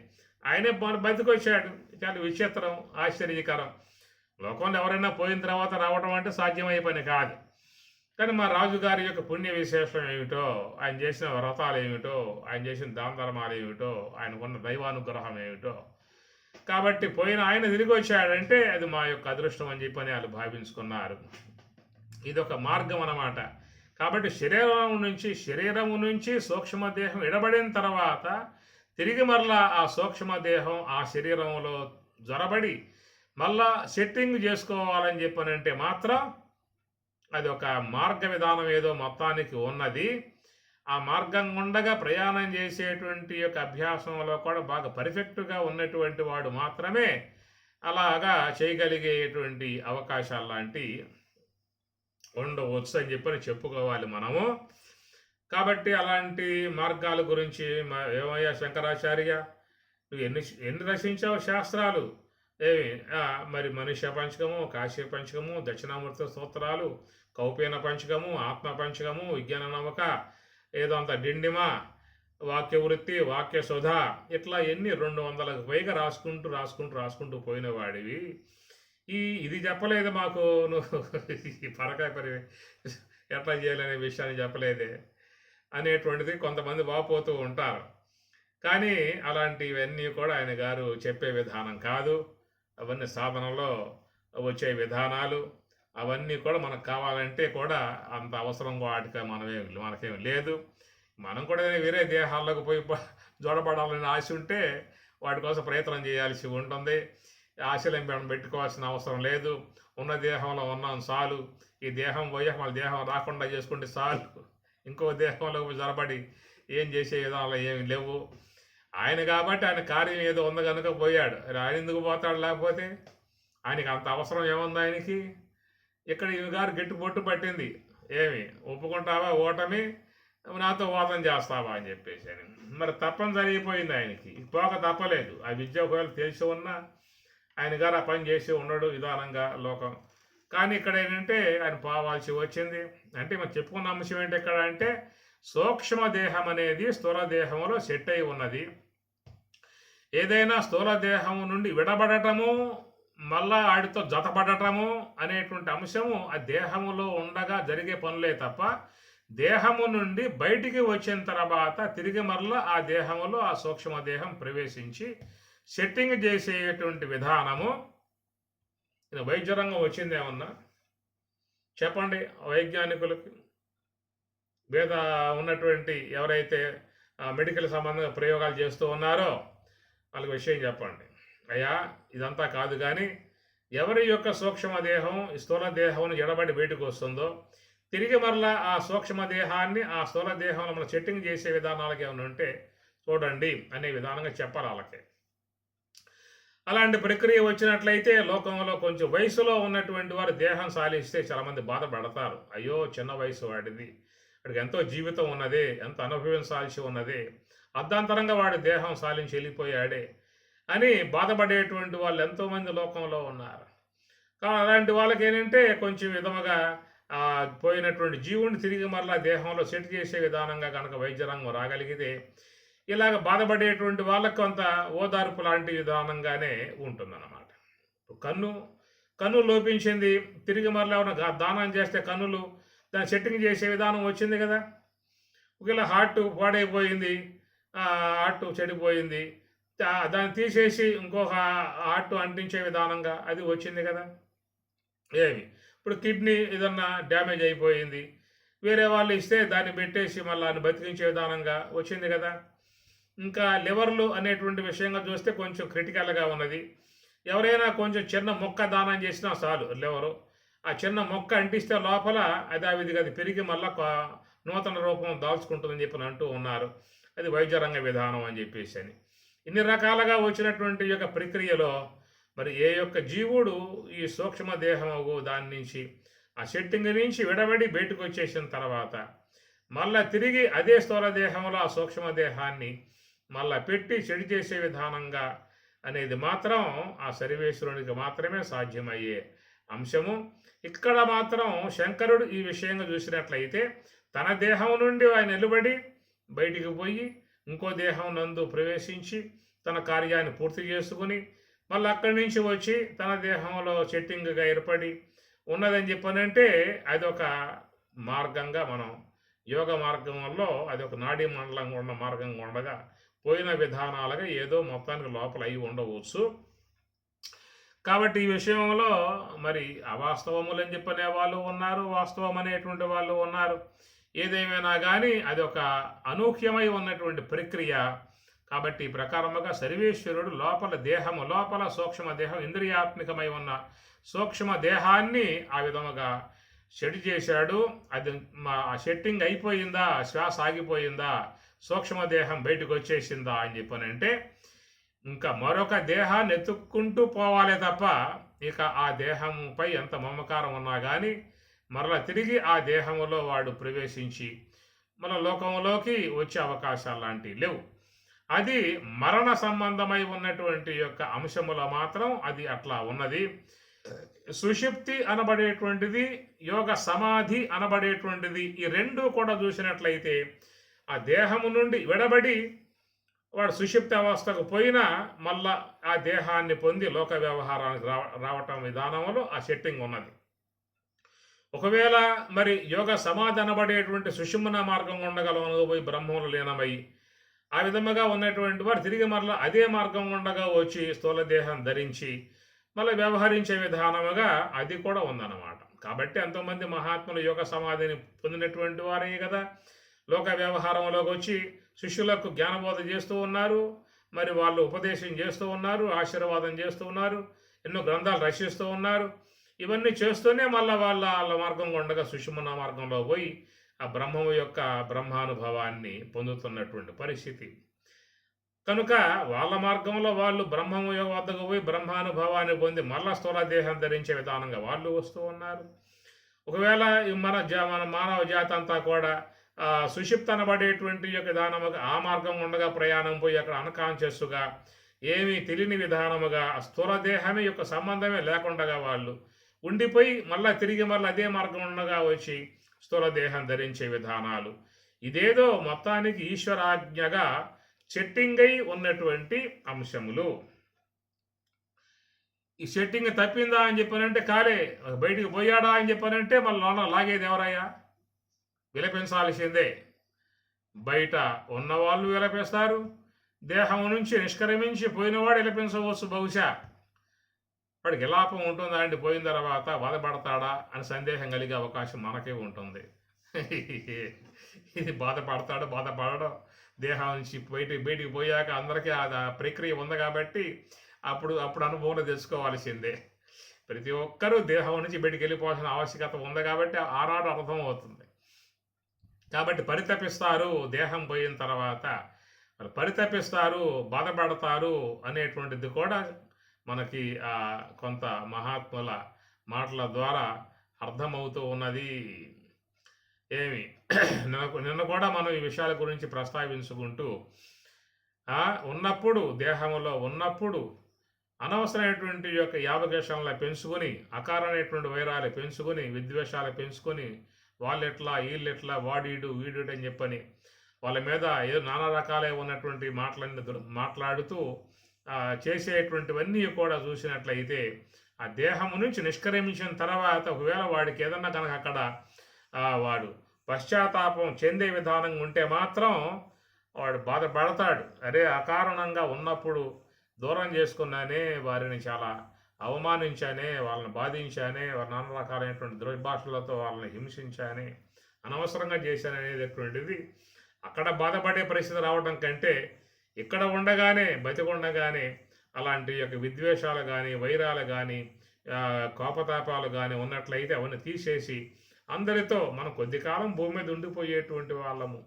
ఆయనే బతికొచ్చాడు. చాలా విచిత్రం, ఆశ్చర్యకరం. లోకంలో ఎవరైనా పోయిన తర్వాత రావడం అంటే సాధ్యమయ్యే పని కాదు. కానీ మా రాజుగారి యొక్క పుణ్య విశేషం ఏమిటో, ఆయన చేసిన వ్రతాలు ఏమిటో, ఆయన చేసిన దాన ధర్మాలు ఏమిటో, ఆయనకున్న దైవానుగ్రహం ఏమిటో, కాబట్టి పోయిన ఆయన తిరిగి వచ్చాడంటే అది మా యొక్క అదృష్టం అని చెప్పని వాళ్ళు భావించుకున్నారు. ఇది ఒక మార్గం అన్నమాట. కాబట్టి శరీరము నుంచి సూక్ష్మదేహం విడబడిన తర్వాత తిరిగి మరలా ఆ సూక్ష్మదేహం ఆ శరీరంలో జొరబడి మళ్ళా సెట్టింగ్ చేసుకోవాలని చెప్పనంటే మాత్రం అది ఒక మార్గ విధానం ఏదో మొత్తానికి ఉన్నది. ఆ మార్గం గుండగా ప్రయాణం చేసేటువంటి యొక్క అభ్యాసంలో కూడా బాగా పర్ఫెక్ట్‌గా ఉన్నటువంటి వాడు మాత్రమే అలాగా చేయగలిగేటువంటి అవకాశాల్లాంటియి ఉండవచ్చు అని చెప్పని చెప్పుకోవాలి మనము. కాబట్టి అలాంటి మార్గాల గురించి ఏమయ్యా శంకరాచార్య, నువ్వు ఎన్ని ఎన్ని రచించావు శాస్త్రాలు? ఏమి మరి మనుష్య పంచకము, కాశ్య పంచకము, దక్షిణామూర్తి స్తోత్రాలు, కౌపీన పంచకము, ఆత్మ పంచకము, విజ్ఞాన నమ్మక, ఏదో అంత డిండిమ, వాక్య వృత్తి, వాక్య సుధ, ఇట్లా ఎన్ని 200కు పైగా రాసుకుంటూ పోయిన వాడివి. ఇది చెప్పలేదు మాకు నువ్వు, ఈ పరకాయ పరి ఎట్లా చేయాలనే విషయాన్ని చెప్పలేదే అనేటువంటిది కొంతమంది వాపోతూ ఉంటారు. కానీ అలాంటివన్నీ కూడా ఆయన గారు చెప్పే విధానం కాదు. అవన్నీ సాధనలో వచ్చే విధానాలు. అవన్నీ కూడా మనకు కావాలంటే కూడా అంత అవసరం వాటికి మనకేం లేదు. మనం కూడా వేరే దేహాల్లోకి పోయి జోడపడాలని ఆశ ఉంటే వాటి కోసం ప్రయత్నం చేయాల్సి ఉంటుంది. ఆశలు పెట్టుకోవాల్సిన అవసరం లేదు. ఉన్న దేహంలో ఉన్నాం చాలు. ఈ దేహం పోయాక మన దేహం రాకుండా చేసుకుంటే చాలు. ఇంకో దేహంలోకి జొరబడి ఏం చేసే విధానాలు ఏమి లేవు. ఆయన కాబట్టి ఆయన కార్యం ఏదో ఉంది కనుక పోయాడు. ఆయన ఎందుకు పోతాడు? లేకపోతే ఆయనకి అంత అవసరం ఏముంది ఆయనకి? ఇక్కడ ఇవి గారు గట్టి బొట్టు పట్టింది. ఏమి ఒప్పుకుంటావా ఓటమి, నాతో వాదన చేస్తావా అని చెప్పేసి అని. మరి తప్పనిసరి అయిపోయింది ఆయనకి. పోక తప్పలేదు. ఆ విద్య ఒకవేళ తెలిసి ఉన్నా ఆయన గారు ఆ పని చేసి ఉన్నాడు విధానంగా లోకం. కానీ ఇక్కడ ఏంటంటే ఆయన పోవాల్సి వచ్చింది. అంటే మనం చెప్పుకున్న అంశం ఏంటి ఇక్కడ అంటే, సూక్ష్మ దేహం అనేది స్థూల దేహంలో సెట్ అయి ఉన్నది. ఏదైనా స్థూల దేహం నుండి విడబడటము, మళ్ళా వాడితో జతపడటము అనేటువంటి అంశము ఆ దేహములో ఉండగా జరిగే పనులే తప్ప, దేహము నుండి బయటికి వచ్చిన తర్వాత తిరిగి మరలా ఆ దేహములో ఆ సూక్ష్మ దేహం ప్రవేశించి సెట్టింగ్ చేసేటువంటి విధానము వైద్య రంగం వచ్చిందేమన్నా చెప్పండి. వైజ్ఞానికులకి వేద ఉన్నటువంటి ఎవరైతే మెడికల్ సంబంధంగా ప్రయోగాలు చేస్తూ ఉన్నారో వాళ్ళకి విషయం చెప్పండి. అయ్యా ఇదంతా కాదు, కానీ ఎవరి యొక్క సూక్ష్మ దేహం స్థూల దేహం ఎడబడి బయటకు వస్తుందో తిరిగి మరలా ఆ సూక్ష్మ దేహాన్ని ఆ స్థూల దేహంలో మనం సెట్టింగ్ చేసే విధానాలకి ఏమైనా ఉంటే చూడండి అనే విధానంగా చెప్పాలి వాళ్ళకి. అలాంటి ప్రక్రియ వచ్చినట్లయితే లోకంలో కొంచెం వయసులో ఉన్నటువంటి వారు దేహం సాలిస్తే చాలామంది బాధపడతారు. అయ్యో చిన్న వయసు వాడిది, వాడికి ఎంతో జీవితం ఉన్నదే, ఎంతో అనుభవించాల్సి ఉన్నదే, అర్ధాంతరంగా వాడి దేహం సాలించి వెళ్ళిపోయాడే అని బాధపడేటువంటి వాళ్ళు ఎంతోమంది లోకంలో ఉన్నారు. కానీ అలాంటి వాళ్ళకి ఏంటంటే కొంచెం విధముగా పోయినటువంటి జీవుని తిరిగి మరలా దేహంలో సెట్ చేసే విధానంగా కనుక వైద్య రంగం రాగలిగితే ఇలాగ బాధపడేటువంటి వాళ్ళకు కొంత ఓదార్పు లాంటి విధానంగానే ఉంటుందన్నమాట. కన్ను లోపించింది, తిరిగి మరలా ఏమైనా దానం చేస్తే కన్నులు దాన్ని సెట్టింగ్ చేసే విధానం వచ్చింది కదా. ఒకవేళ హార్ట్ పాడైపోయింది, హార్ట్ చెడిపోయింది, దాన్ని తీసేసి ఇంకొక హార్ట్ అంటించే విధానంగా అది వచ్చింది కదా. ఏమి ఇప్పుడు కిడ్నీ ఏదన్నా డ్యామేజ్ అయిపోయింది, వేరే వాళ్ళు ఇస్తే దాన్ని పెట్టేసి మళ్ళీ దాన్ని బతికించే విధానంగా వచ్చింది కదా. ఇంకా లివర్లు అనేటువంటి విషయంగా చూస్తే కొంచెం క్రిటికల్గా ఉన్నది. ఎవరైనా కొంచెం చిన్న మొక్క దానం చేసినా చాలు, లివరు ఆ చిన్న మొక్క అంటిస్తే లోపల అదావిధిగా అది పెరిగి మళ్ళీ నూతన రూపం దాల్చుకుంటుందని చెప్పి అంటూ ఉన్నారు. అది వైద్య రంగ విధానం అని చెప్పేసి అని. ఇన్ని రకాలుగా వచ్చినటువంటి యొక్క ప్రక్రియలో మరి ఏ యొక్క జీవుడు ఈ సూక్ష్మ దేహం దాని నుంచి ఆ సెట్టింగ్ నుంచి విడబడి బయటకు వచ్చేసిన తర్వాత మళ్ళా తిరిగి అదే స్థూల దేహంలో ఆ సూక్ష్మ దేహాన్ని మళ్ళా పెట్టి చెడు చేసే విధానంగా అనేది మాత్రం ఆ సర్వేశ్వరునికి మాత్రమే సాధ్యమయ్యే అంశము. ఇక్కడ మాత్రం శంకరుడు ఈ విషయంగా చూసినట్లయితే తన దేహం నుండి ఆయన నిలబడి బయటికి పోయి ఇంకో దేహం నందు ప్రవేశించి తన కార్యాన్ని పూర్తి చేసుకుని మళ్ళీ అక్కడి నుంచి వచ్చి తన దేహంలో సెట్టింగ్గా ఏర్పడి ఉన్నదని చెప్పనంటే అదొక మార్గంగా మనం యోగ మార్గంలో అదొక నాడీ మండలంగా ఉన్న మార్గంగా ఉండగా పోయిన విధానాలుగా ఏదో మొత్తానికి లోపల అయి ఉండవచ్చు. కాబట్టి ఈ విషయంలో మరి అవాస్తవములు అని చెప్పనే వాళ్ళు ఉన్నారు, వాస్తవం అనేటువంటి వాళ్ళు ఉన్నారు. ఏదేమైనా కానీ అది ఒక అనూహ్యమై ఉన్నటువంటి ప్రక్రియ. కాబట్టి ఈ ప్రకారముగా సర్వేశ్వరుడు లోపల సూక్ష్మ దేహం ఇంద్రియాత్మికమై ఉన్న సూక్ష్మ దేహాన్ని ఆ విధముగా సెట్ చేశాడు. అది ఆ సెట్టింగ్ అయిపోయిందా, శ్వాస ఆగిపోయిందా, సూక్ష్మదేహం బయటకు వచ్చేసిందా అని చెప్పనంటే ఇంకా మరొక దేహాన్ని ఎత్తుక్కుంటూ పోవాలే తప్ప ఇక ఆ దేహంపై ఎంత మమకారం ఉన్నా కానీ మరలా తిరిగి ఆ దేహంలో వాడు ప్రవేశించి మన లోకంలోకి వచ్చే అవకాశాలు లాంటివి లేవు. అది మరణ సంబంధమై ఉన్నటువంటి యొక్క అంశములో మాత్రం అది అట్లా ఉన్నది. సుషుప్తి అనబడేటువంటిది, యోగ సమాధి అనబడేటువంటిది, ఈ రెండు కూడా చూసినట్లయితే ఆ దేహము నుండి విడబడి వాడు సుషుప్తి అవస్థకు పోయినా మళ్ళా ఆ దేహాన్ని పొంది లోక వ్యవహారానికి రావటం విధానంలో ఆ సెట్టింగ్ ఉన్నది. ఒకవేళ మరి యోగ సమాధి అనబడేటువంటి సుషుమ్న మార్గం ఉండగలను పోయి బ్రహ్మంలో లీనమై ఆ విధముగా ఉన్నటువంటి వారు తిరిగి మరలా అదే మార్గం ఉండగా వచ్చి స్థూల దేహం ధరించి మళ్ళీ వ్యవహరించే విధానముగా అది కూడా ఉందన్నమాట. కాబట్టి ఎంతోమంది మహాత్ములు యోగ సమాధిని పొందినటువంటి వారే కదా లోక వ్యవహారంలోకి వచ్చి శిష్యులకు జ్ఞానబోధ చేస్తూ ఉన్నారు, మరి వాళ్ళు ఉపదేశం చేస్తూ ఉన్నారు, ఆశీర్వాదం చేస్తూ ఉన్నారు, ఎన్నో గ్రంథాలు రచిస్తూ ఉన్నారు. ఇవన్నీ చేస్తూనే మళ్ళీ వాళ్ళ మార్గంగా ఉండగా సుషుమ్న మార్గంలో పోయి ఆ బ్రహ్మము యొక్క బ్రహ్మానుభవాన్ని పొందుతున్నటువంటి పరిస్థితి. కనుక వాళ్ళ మార్గంలో వాళ్ళు బ్రహ్మము వద్దకు పోయి బ్రహ్మానుభవాన్ని పొంది మళ్ళా స్థూల దేహం ధరించే విధానంగా వాళ్ళు వస్తూ ఉన్నారు. ఒకవేళ మన మానవ జాతి అంతా కూడా సుషిప్త అనబడేటువంటి యొక్క విధానముగా ఆ మార్గం ఉండగా ప్రయాణం పోయి అక్కడ అన్కాన్షియస్గా ఏమీ తెలియని విధానముగా స్థూల దేహమే యొక్క సంబంధమే లేకుండా వాళ్ళు ఉండిపోయి మళ్ళీ తిరిగి మళ్ళీ అదే మార్గం ఉండగా వచ్చి స్థూల దేహం ధరించే విధానాలు, ఇదేదో మొత్తానికి ఈశ్వరాజ్ఞగా సెట్టింగ్ అయి ఉన్నటువంటి అంశములు. ఈ సెట్టింగ్ తప్పిందా అని చెప్పానంటే కాలే, బయటికి పోయాడా అని చెప్పానంటే మళ్ళీ లోన లాగేది ఎవరయ్యా? విలపించాల్సిందే. బయట ఉన్నవాళ్ళు విలపిస్తారు, దేహం నుంచి నిష్క్రమించి పోయినవాడు విలపించవచ్చు. బహుశా వాడికి విలాపం ఉంటుందా అండి? పోయిన తర్వాత బాధపడతాడా అని సందేహం కలిగే అవకాశం మనకే ఉంటుంది. ఇది బాధపడడం దేహం నుంచి బయటికి పోయాక అందరికీ ఆ ప్రక్రియ ఉంది కాబట్టి అప్పుడు అనుభవంలో తెలుసుకోవాల్సిందే. ప్రతి ఒక్కరూ దేహం నుంచి బయటికి వెళ్ళిపోవాల్సిన ఆవశ్యకత ఉంది కాబట్టి ఆనాడు అర్థం అవుతుంది. కాబట్టి పరితపిస్తారు, దేహం పోయిన తర్వాత పరితపిస్తారు, బాధపడతారు అనేటువంటిది కూడా మనకి కొంత మహాత్ముల మాటల ద్వారా అర్థమవుతూ ఉన్నది. ఏమి నిన్న కూడా మనం ఈ విషయాల గురించి ప్రస్తావించుకుంటూ ఉన్నప్పుడు దేహంలో ఉన్నప్పుడు అనవసరమైనటువంటి యొక్క యావగేషాలను పెంచుకొని అకారమైనటువంటి వైరాలు పెంచుకొని విద్వేషాలు పెంచుకొని వాళ్ళెట్లా వీళ్ళెట్లా వాడీడు వీడు అని చెప్పని వాళ్ళ మీద ఏదో నానా రకాలే ఉన్నటువంటి మాటలన్నీ మాట్లాడుతూ చేసేటువంటివన్నీ కూడా చూసినట్లయితే ఆ దేహము నుంచి నిష్క్రమించిన తర్వాత ఒకవేళ వాడికి ఏదన్నా కనుక అక్కడ వాడు పశ్చాత్తాపం చెందే విధానంగా ఉంటే మాత్రం వాడు బాధపడతాడు. అరే అకారణంగా ఉన్నప్పుడు దూరం చేసుకున్నానే, వారిని చాలా అవమానించానే, వాళ్ళని బాధించానే, వారి నానా రకాలైనటువంటి దుర్భాషలతో వాళ్ళని హింసించానే, అనవసరంగా చేశాననేటటువంటిది అక్కడ బాధపడే పరిస్థితి రావడం కంటే ఇక్కడ ఉండగానే బతికుండగానే అలాంటి యొక్క విద్వేషాలు కానీ వైరాలు కానీ కోపతాపాలు కానీ ఉన్నట్లయితే అవన్నీ తీసేసి అందరితో మనం కొద్ది కాలం భూమి మీద ఉండిపోయేటువంటి వాళ్ళము,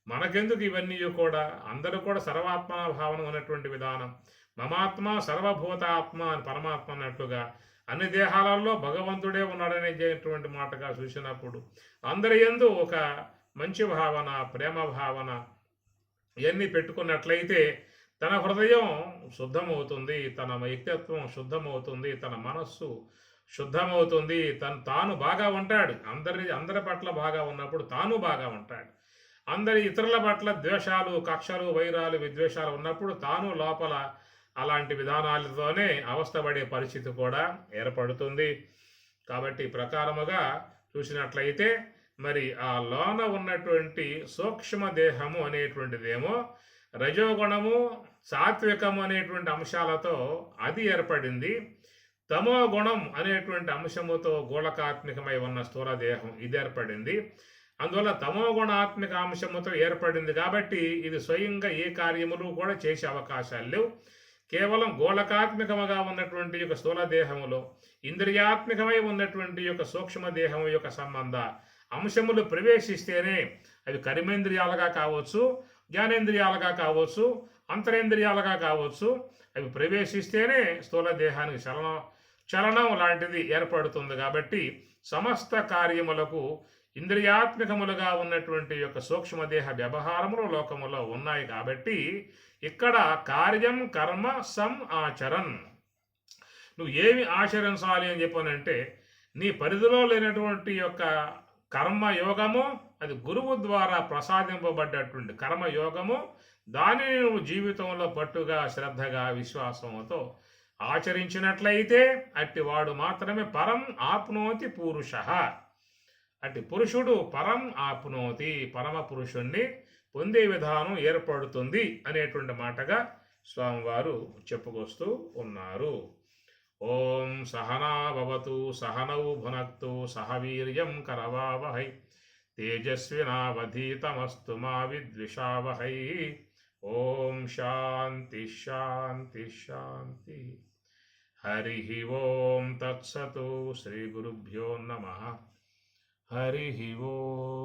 మనకెందుకు ఇవన్నీ కూడా అందరూ కూడా సర్వాత్మ భావన ఉన్నటువంటి విధానం, మమాత్మ సర్వభూతాత్మ అని పరమాత్మ అన్నట్లుగా అన్ని దేహాలలో భగవంతుడే ఉన్నాడనేటువంటి మాటగా చూసినప్పుడు అందరి యందు ఒక మంచి భావన, ప్రేమ భావన ఇవన్నీ పెట్టుకున్నట్లయితే తన హృదయం శుద్ధమవుతుంది, తన వ్యక్తిత్వం శుద్ధమవుతుంది, తన మనస్సు శుద్ధమవుతుంది, తాను బాగా ఉంటాడు. అందరి పట్ల బాగా ఉన్నప్పుడు తాను బాగా ఉంటాడు. అందరి ఇతరుల పట్ల ద్వేషాలు, కక్షలు, వైరాలు, విద్వేషాలు ఉన్నప్పుడు తాను లోపల అలాంటి విధానాలతోనే అవస్థపడే పరిస్థితి కూడా ఏర్పడుతుంది. కాబట్టి ప్రకారముగా చూసినట్లయితే మరి ఆ లోన ఉన్నటువంటి సూక్ష్మ దేహము అనేటువంటిదేమో రజోగుణము, సాత్వికము అనేటువంటి అంశాలతో అది ఏర్పడింది. తమో గుణం అనేటువంటి అంశముతో గోళకాత్మికమై ఉన్న స్థూల దేహం ఇది ఏర్పడింది. అందువల్ల తమో గుణాత్మిక అంశముతో ఏర్పడింది కాబట్టి ఇది స్వయంగా ఏ కార్యములు కూడా చేసే అవకాశాలు లేవు. కేవలం గోళకాత్మకముగా ఉన్నటువంటి యొక్క స్థూల దేహములో ఇంద్రియాత్మకమై ఉన్నటువంటి యొక్క సూక్ష్మ దేహం యొక్క సంబంధ అంశములు ప్రవేశిస్తేనే అవి కర్మేంద్రియాలుగా కావచ్చు, జ్ఞానేంద్రియాలుగా కావచ్చు, అంతరేంద్రియాలుగా కావచ్చు. అవి ప్రవేశిస్తేనే స్థూల దేహానికి చలనం లాంటిది ఏర్పడుతుంది. కాబట్టి సమస్త కార్యములకు ఇంద్రియాత్మకములుగా ఉన్నటువంటి యొక్క సూక్ష్మదేహ వ్యవహారములు లోకములో ఉన్నాయి. కాబట్టి ఇక్కడ కార్యం కర్మ ఆచరన్, నువ్వు ఏమి ఆచరించాలి అని చెప్పానంటే నీ పరిధిలో లేనటువంటి యొక్క కర్మయోగము, అది గురువు ద్వారా ప్రసాదింపబడ్డటువంటి కర్మయోగము, దానిని నువ్వు జీవితంలో పట్టుగా శ్రద్ధగా విశ్వాసంతో ఆచరించినట్లయితే అట్టి వాడు మాత్రమే పరం ఆప్నోతి పురుష, అట్టి పురుషుడు పరం ఆప్నోతి, పరమ పురుషుణ్ణి పొందే విధానం ఏర్పడుతుంది అనేటువంటి మాటగా స్వామివారు చెప్పుకొస్తూ ఉన్నారు. ఓం సహనా భవతు సహనౌ భునక్తు సహ వీర్యం కరవావహై తేజస్వినావధీతమస్తు మా విద్విషావహై. ఓం శాంతి శాంతి శాంతి. హరి ఓం తత్సతు. శ్రీ గురుభ్యో నమః. హరి ఓం.